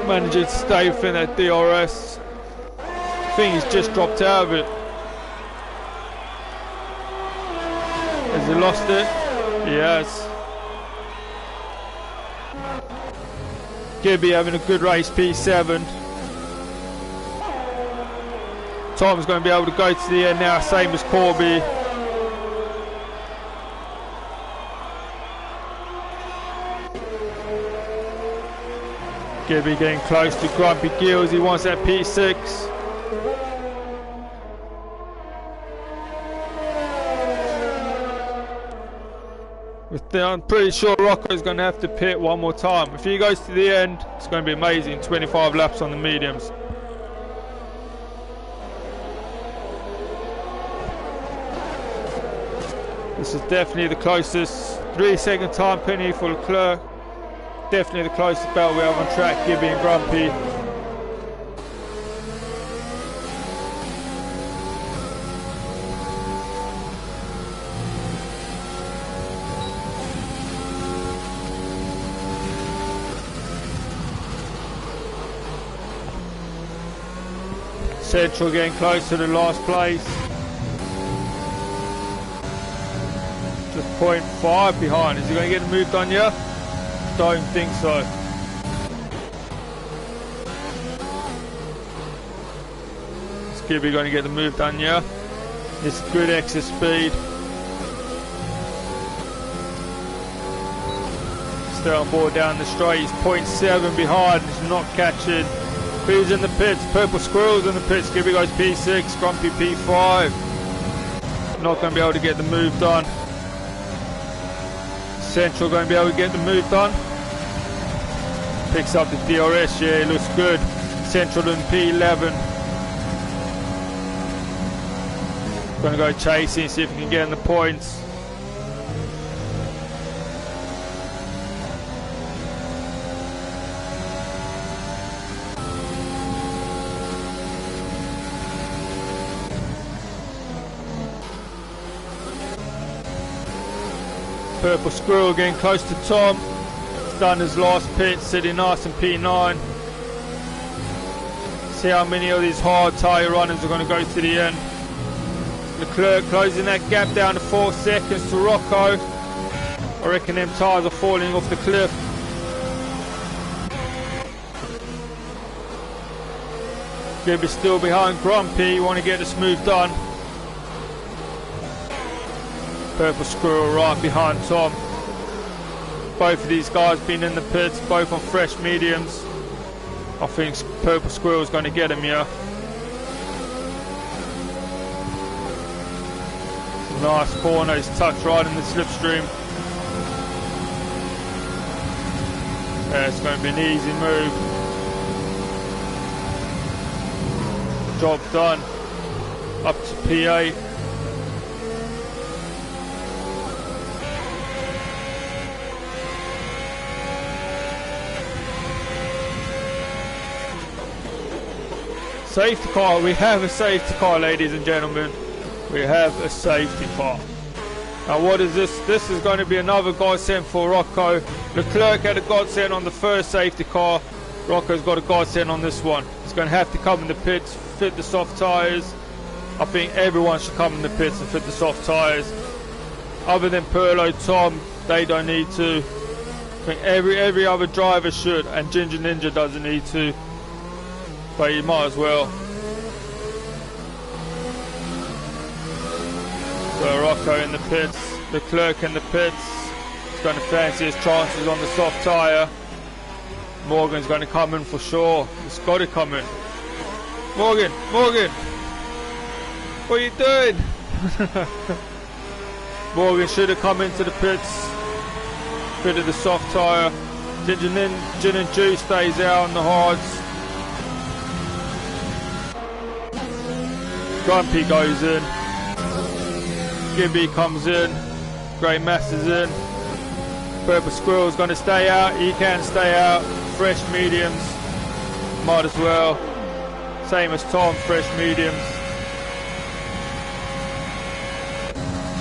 A: Managing to stay within that DRS. I think he's just dropped out of it. Has he lost it? He has. Gibby having a good race, P7. Tom's going to be able to go to the end now, same as Corby. Gibby getting close to Grumpy Gills. He wants that P6. I'm pretty sure Rocco's going to have to pit one more time. If he goes to the end, it's going to be amazing. 25 laps on the mediums. This is definitely the closest 3-second time penalty for Leclerc. Definitely the closest battle we have on track, Gibby and Grumpy. Central getting close to the last place. Just 0.5 behind. Is he going to get the move done yet? Don't think so. Is Gibby going to get the move done yet? This is good exit speed. Stay on board down the straight. He's 0.7 behind. He's not catching. Who's in the pits? Purple Squirrel's in the pits. Gibby goes P6, Grumpy P5. Not going to be able to get the move done. Central going to be able to get the move done. Picks up the DRS, yeah, it looks good. Central in P11. Going to go chasing, see if he can get in the points. Purple Squirrel getting close to Tom. He's done his last pit, sitting nice in P9. See how many of these hard tyre runners are going to go to the end. Leclerc closing that gap down to 4 seconds to Rocco. I reckon them tyres are falling off the cliff. Gibby's still behind Grumpy. You want to get this move done. Purple Squirrel right behind Tom. Both of these guys been in the pits, both on fresh mediums. I think Purple Squirrel's going to get him here. Nice corner, he's tucked right in the slipstream. Yeah, it's going to be an easy move. Job done. Up to P8. Safety car, we have a safety car, ladies and gentlemen. We have a safety car. Now what is this? This is going to be another godsend for Rocco. Leclerc had a godsend on the first safety car. Rocco's got a godsend on this one. He's going to have to come in the pits, fit the soft tyres. I think everyone should come in the pits and fit the soft tyres. Other than Perlo, Tom, they don't need to. I think every other driver should, and Ginger Ninja doesn't need to. But you might as well. So Rocco in the pits, Leclerc in the pits. He's going to fancy his chances on the soft tyre. Morgan's going to come in for sure. He's got to come in. Morgan! What are you doing? Morgan should have come into the pits. Fitted the soft tyre. Gin and Juice stays out on the hards. Grumpy goes in. Gibby comes in. Grey Mass is in. Purple Squirrel's going to stay out. He can stay out. Fresh mediums. Might as well. Same as Tom, fresh mediums.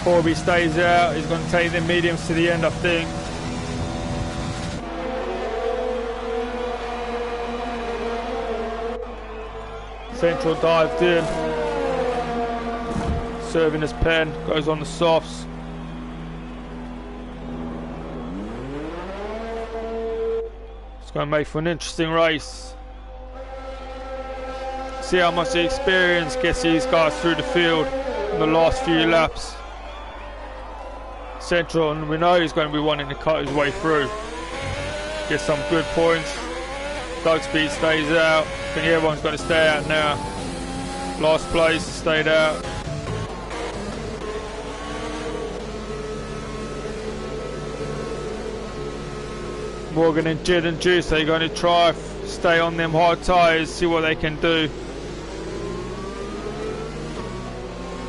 A: Corby stays out. He's going to take the mediums to the end, I think. Central dived in. Serving his pen, goes on the softs. It's going to make for an interesting race. See how much the experience gets these guys through the field in the last few laps. Central, and we know he's going to be wanting to cut his way through. get some good points. Doug Speed stays out. I think everyone's got to stay out now. Last place stayed out. Morgan and Jid and Juice, they're going to try stay on them hard tyres, see what they can do.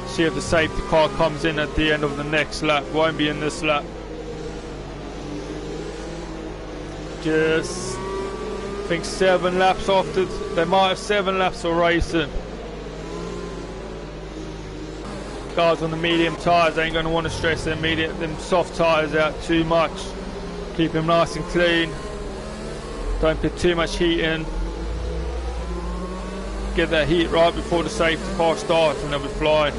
A: See if the safety car comes in at the end of the next lap. Won't be in this lap. Just, I think 7 laps after. They might have 7 laps of racing. Guys on the medium tyres ain't going to want to stress them soft tyres out too much. Keep them nice and clean. Don't put too much heat in. Get that heat right before the safety car starts and they'll be flying.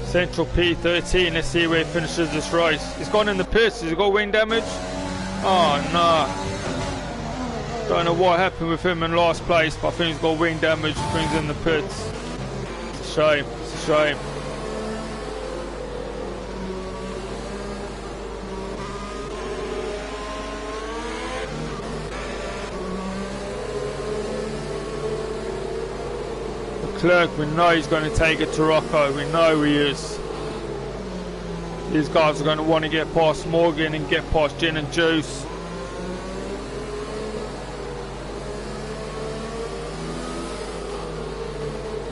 A: Central P13, let's see where he finishes this race. He's gone in the pits, has he got wing damage? Oh no. Don't know what happened with him in last place, but I think he's got wing damage, brings in the pits. It's a shame, it's a shame. Leclerc, we know he's going to take it to Rocco, we know he is. These guys are going to want to get past Morgan and get past Gin and Juice.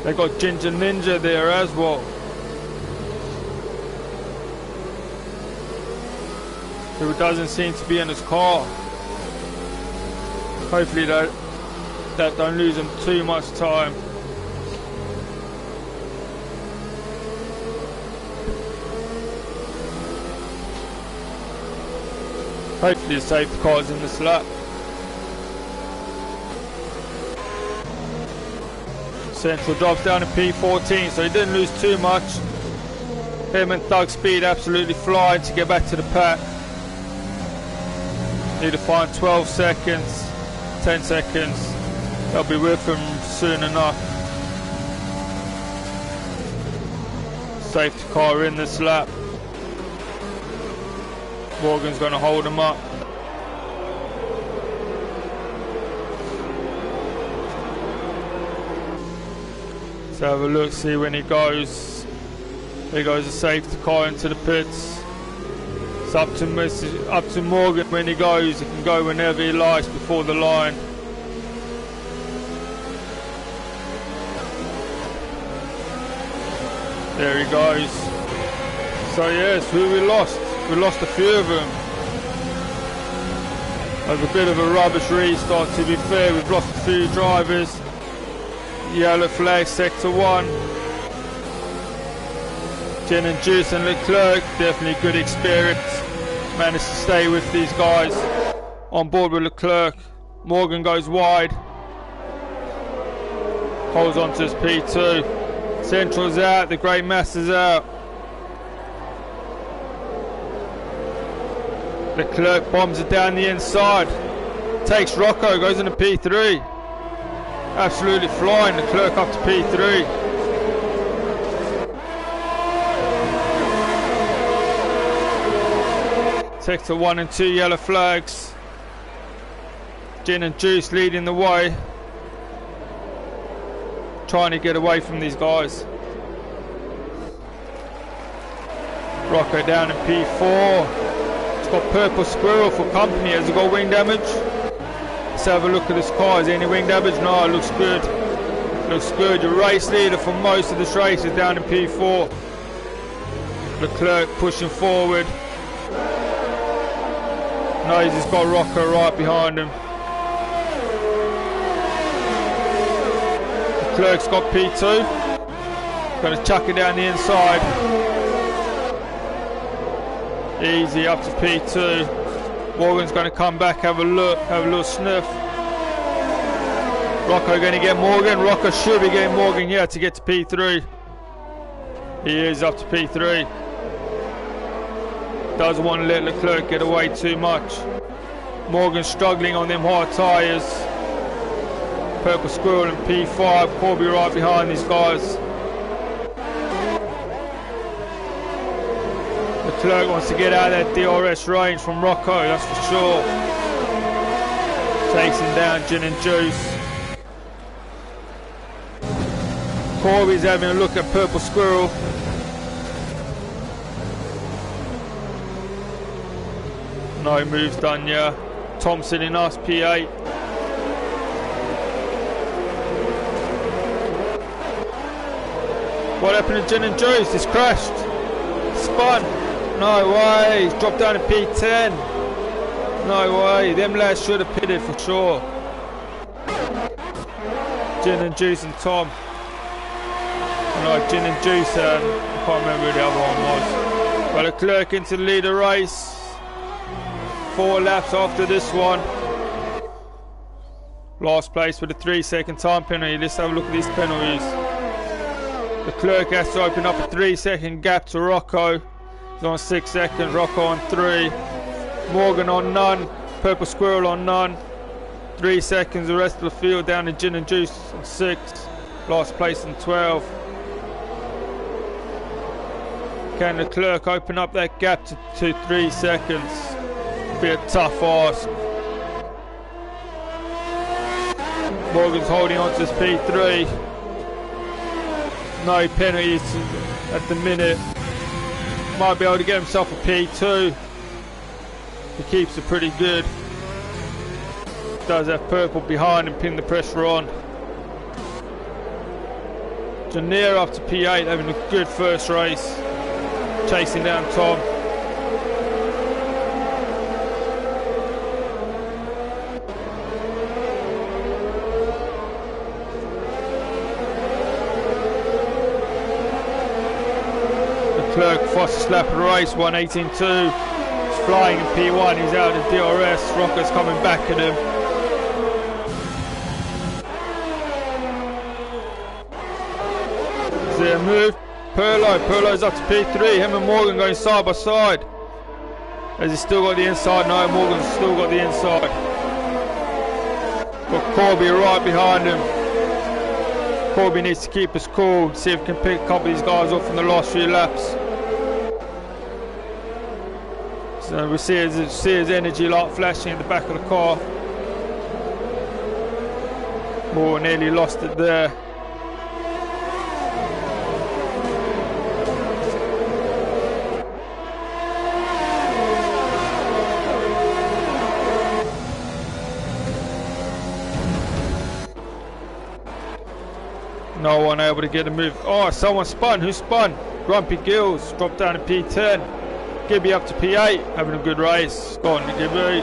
A: They got Ginger Ninja there as well. Who doesn't seem to be in his car. Hopefully that don't lose him too much time. Hopefully the safety car's in this lap. Central drops down to P14, so he didn't lose too much. Him and Thug Speed absolutely flying to get back to the pack. Need to find 12 seconds, 10 seconds. They'll be with him soon enough. Safety car in this lap. Morgan's going to hold him up. Let's have a look, see when he goes. There goes the safety car into the pits. It's up to Morgan when he goes. He can go whenever he likes before the line. There he goes. So yes, who we lost? We lost a few of them. It was a bit of a rubbish restart, to be fair. We've lost a few drivers. Yellow flag, sector 1. Gin and Juice and Leclerc, definitely good experience. Managed to stay with these guys. On board with Leclerc. Morgan goes wide. Holds on to his P2. Central's out, the Great Master's out. Leclerc bombs it down the inside. Takes Rocco, goes into P3. Absolutely flying, Leclerc up to P3. Sector 1 and 2 yellow flags. Gin and Juice leading the way. Trying to get away from these guys. Rocco down in P4. He's got Purple Squirrel for company. Has he got wing damage? Let's have a look at this car. Is there any wing damage? No, it looks good. Looks good. Your race leader for most of this race is down in P4. Leclerc pushing forward. Knows he's got Rocco right behind him. Leclerc's got P2. Going to chuck it down the inside. Easy up to P2. Morgan's going to come back, have a look, have a little sniff. Rocco going to get Morgan. Rocco should be getting Morgan here to get to P3. He is up to P3. Doesn't want to let Leclerc get away too much. Morgan struggling on them hard tyres. Purple Squirrel in P5. Corby right behind these guys. Leclerc wants to get out of that DRS range from Rocco, that's for sure. Takes him down, Gin and Juice. Corby's having a look at Purple Squirrel. No moves done, yeah. Thompson in us, P8. What happened to Gin and Juice? He's crashed. Spun. No way. He's dropped down to P10. No way. Them lads should have pitted for sure. Gin and Juice and Tom. No, Gin and Juice. I can't remember who the other one was. But Leclerc into the leader race. 4 laps after this one. Last place with a 3-second time penalty. Let's have a look at these penalties. Leclerc has to open up a 3-second gap to Rocco. He's on 6 seconds. Rocco on 3. Morgan on none. Purple Squirrel on none. 3 seconds. The rest of the field down to Gin and Juice on 6. Last place in 12. Can Leclerc open up that gap to 3 seconds? Be a tough ask. Morgan's holding on to his P3. No penalties at the minute. Might be able to get himself a P2. He keeps it pretty good. Does have Purple behind and pin the pressure on. Janier up to P8, having a good first race. Chasing down Tom. Leclerc, fastest lap of the race, 1:18.2. He's flying in P1, he's out of DRS. Rocco's coming back at him. Is there a move? Perlo's up to P3. Him and Morgan going side by side. Has he still got the inside? No, Morgan's still got the inside. Got Corby right behind him. Corby needs to keep us cool, see if he can pick a couple of these guys off in the last few laps. So we see his energy light flashing in the back of the car. Oh, nearly lost it there. No one able to get a move. Oh, someone spun. Who spun? Grumpy Gills dropped down to P10. Gibby up to P8, having a good race. Gone to Gibby.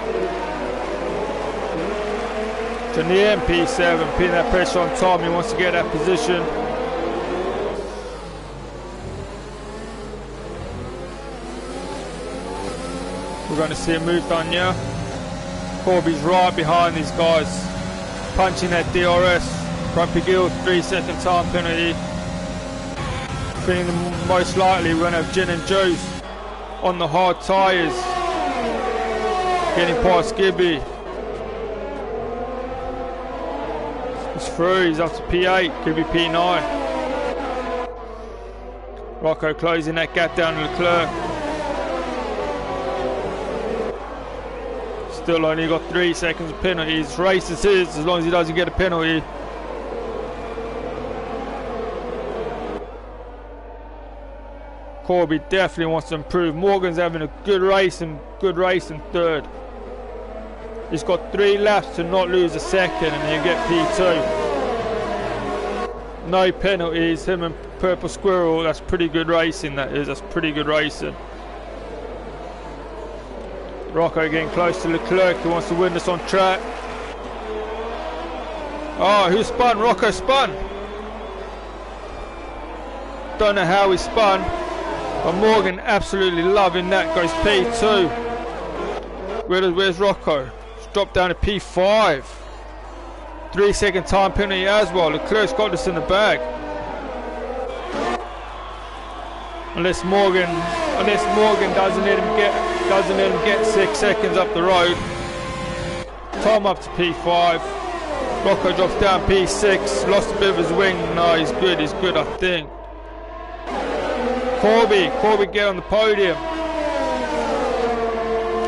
A: Janier P7, putting that pressure on Tom. He wants to get that position. We're going to see a move done here. Corby's right behind these guys, punching that DRS. Grumpy Gill, 3-second time penalty. Being most likely we're going to have Gin and Juice on the hard tyres. Getting past Gibby. He's through, he's up to P8, Gibby P9. Rocco closing that gap down to Leclerc. Still only got 3 seconds of penalties. Race is his as long as he doesn't get a penalty. Corby definitely wants to improve. Morgan's having a good race in third. He's got 3 laps to not lose a second and he'll get P2. No penalties, him and Purple Squirrel, that's pretty good racing that is, that's pretty good racing. Rocco getting close to Leclerc, he wants to win this on track. Oh, who spun? Rocco spun. Don't know how he spun. But Morgan absolutely loving that, goes P2. Where's Rocco? He's dropped down to P5. 3-second time penalty as well. Leclerc's got this in the bag. Unless Morgan doesn't let him get 6 seconds up the road. Tom up to P5. Rocco drops down P6, lost a bit of his wing. No, he's good, I think. Corby get on the podium.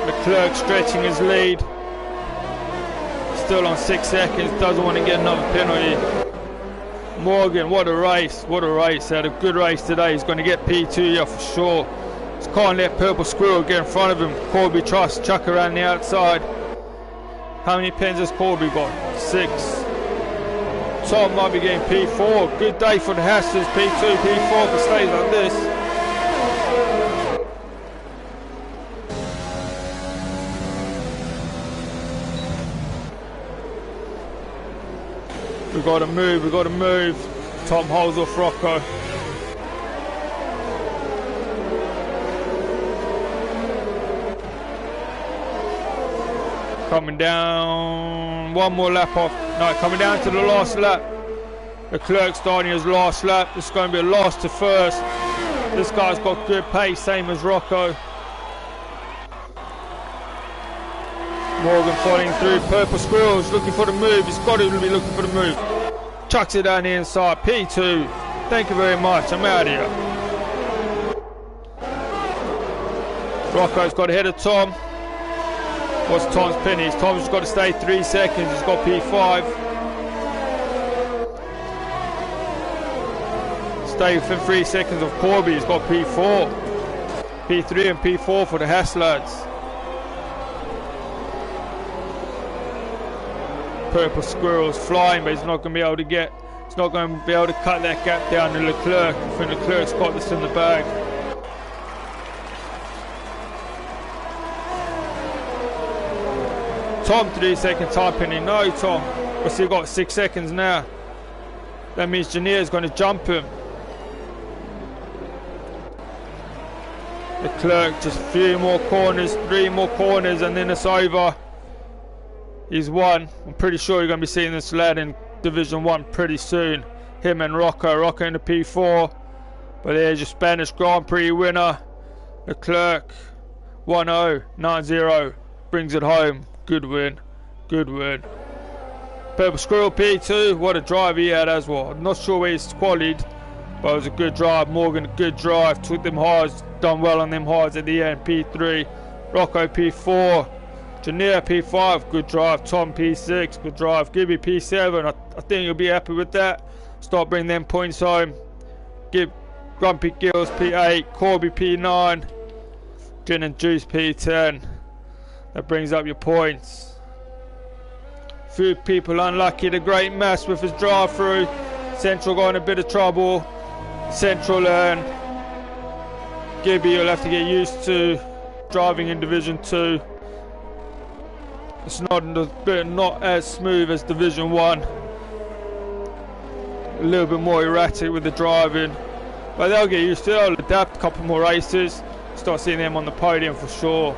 A: Leclerc stretching his lead. Still on 6 seconds, doesn't want to get another penalty. Morgan, what a race, had a good race today. He's going to get P2 here for sure. Just can't let Purple Squirrel get in front of him. Corby tries to chuck around the outside. How many pens has Corby got? 6. Tom might be getting P4. Good day for the Hasslers. P2, P4 if it stays like this. We got to move. Tom holds off Rocco. Coming down, one more lap off. No, coming down to the last lap. Leclerc starting his last lap. This is going to be a last to first. This guy's got good pace, same as Rocco. Morgan following through. Purple Squirrels looking for the move. He's got to be looking for the move. Chucks it down the inside. P2. Thank you very much. I'm out of here. Rocco's got ahead of Tom. What's Tom's pennies? Tom's got to stay 3 seconds. He's got P5. Stay within 3 seconds of Corby. He's got P4. P3 and P4 for the Haas lads. Purple Squirrel's flying, but he's not going to be able to get. He's not going to be able to cut that gap down to Leclerc. I think Leclerc's got this in the bag. Tom 3 seconds high penny. No, Tom. We've still got 6 seconds now. That means Janier's going to jump him. Leclerc just a few more corners, 3 more corners, and then it's over. He's won. I'm pretty sure you're going to be seeing this lad in Division 1 pretty soon. Him and Rocco in the P4. But there's your Spanish Grand Prix winner. Leclerc 1-0, 9-0. Brings it home. Good win. Purple Squirrel P2. What a drive he had as well. I'm not sure where he's qualied, but it was a good drive. Morgan, a good drive. Took them hards. Done well on them hards at the end. P3. Rocco P4. Janier P5, good drive. Tom P6, good drive. Gibby P7, I think you'll be happy with that. Start bringing them points home. Give Grumpy Gills P8, Corby P9, Gin and Juice P10. That brings up your points. Few people unlucky. The Great Mass with his drive through. Central got in a bit of trouble. Central and Gibby, you'll have to get used to driving in Division 2. It's not as smooth as Division 1. A little bit more erratic with the driving. But they'll get used to it. They'll adapt a couple more races. Start seeing them on the podium for sure.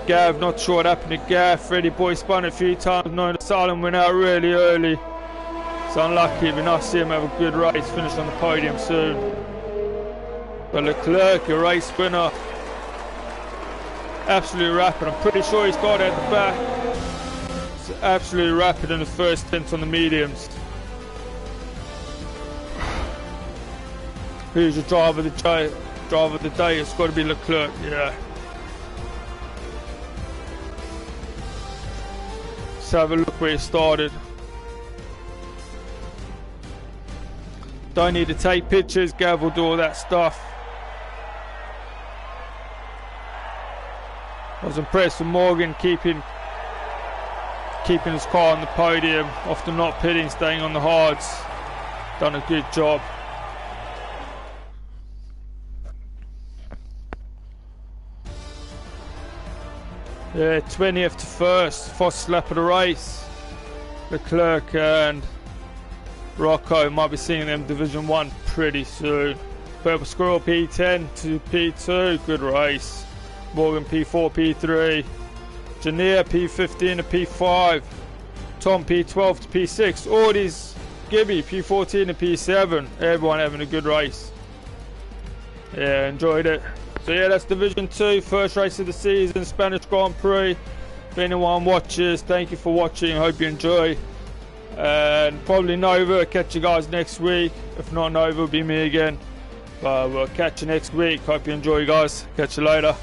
A: Gav, not sure what happened to Gav. Freddie Boy spun a few times. Knowing the Asylum went out really early. It's unlucky. It'd be nice to see him have a good race. Finish on the podium soon. But Leclerc, your race winner. Absolutely rapid. I'm pretty sure he's got it at the back. It's absolutely rapid in the first stint on the mediums. Who's the driver of the day? Driver of the day, it's got to be Leclerc, yeah. Let's have a look where he started. Don't need to take pictures, Gav will do all that stuff. I was impressed with Morgan keeping his car on the podium, often not pitting, staying on the hards. Done a good job. Yeah, 20th to 1st, fastest lap of the race. Leclerc and Rocco, might be seeing them Division 1 pretty soon. Purple Squirrel P10 to P2, good race. Morgan P4, P3. Janier P15 to P5. Tom P12 to P6. Audis, Gibby P14 to P7. Everyone having a good race. Yeah, enjoyed it. So yeah, that's Division 2, first race of the season, Spanish Grand Prix. If anyone watches, thank you for watching. Hope you enjoy. And probably Nova. Catch you guys next week. If not Nova, it'll be me again. But we'll catch you next week. Hope you enjoy, guys. Catch you later.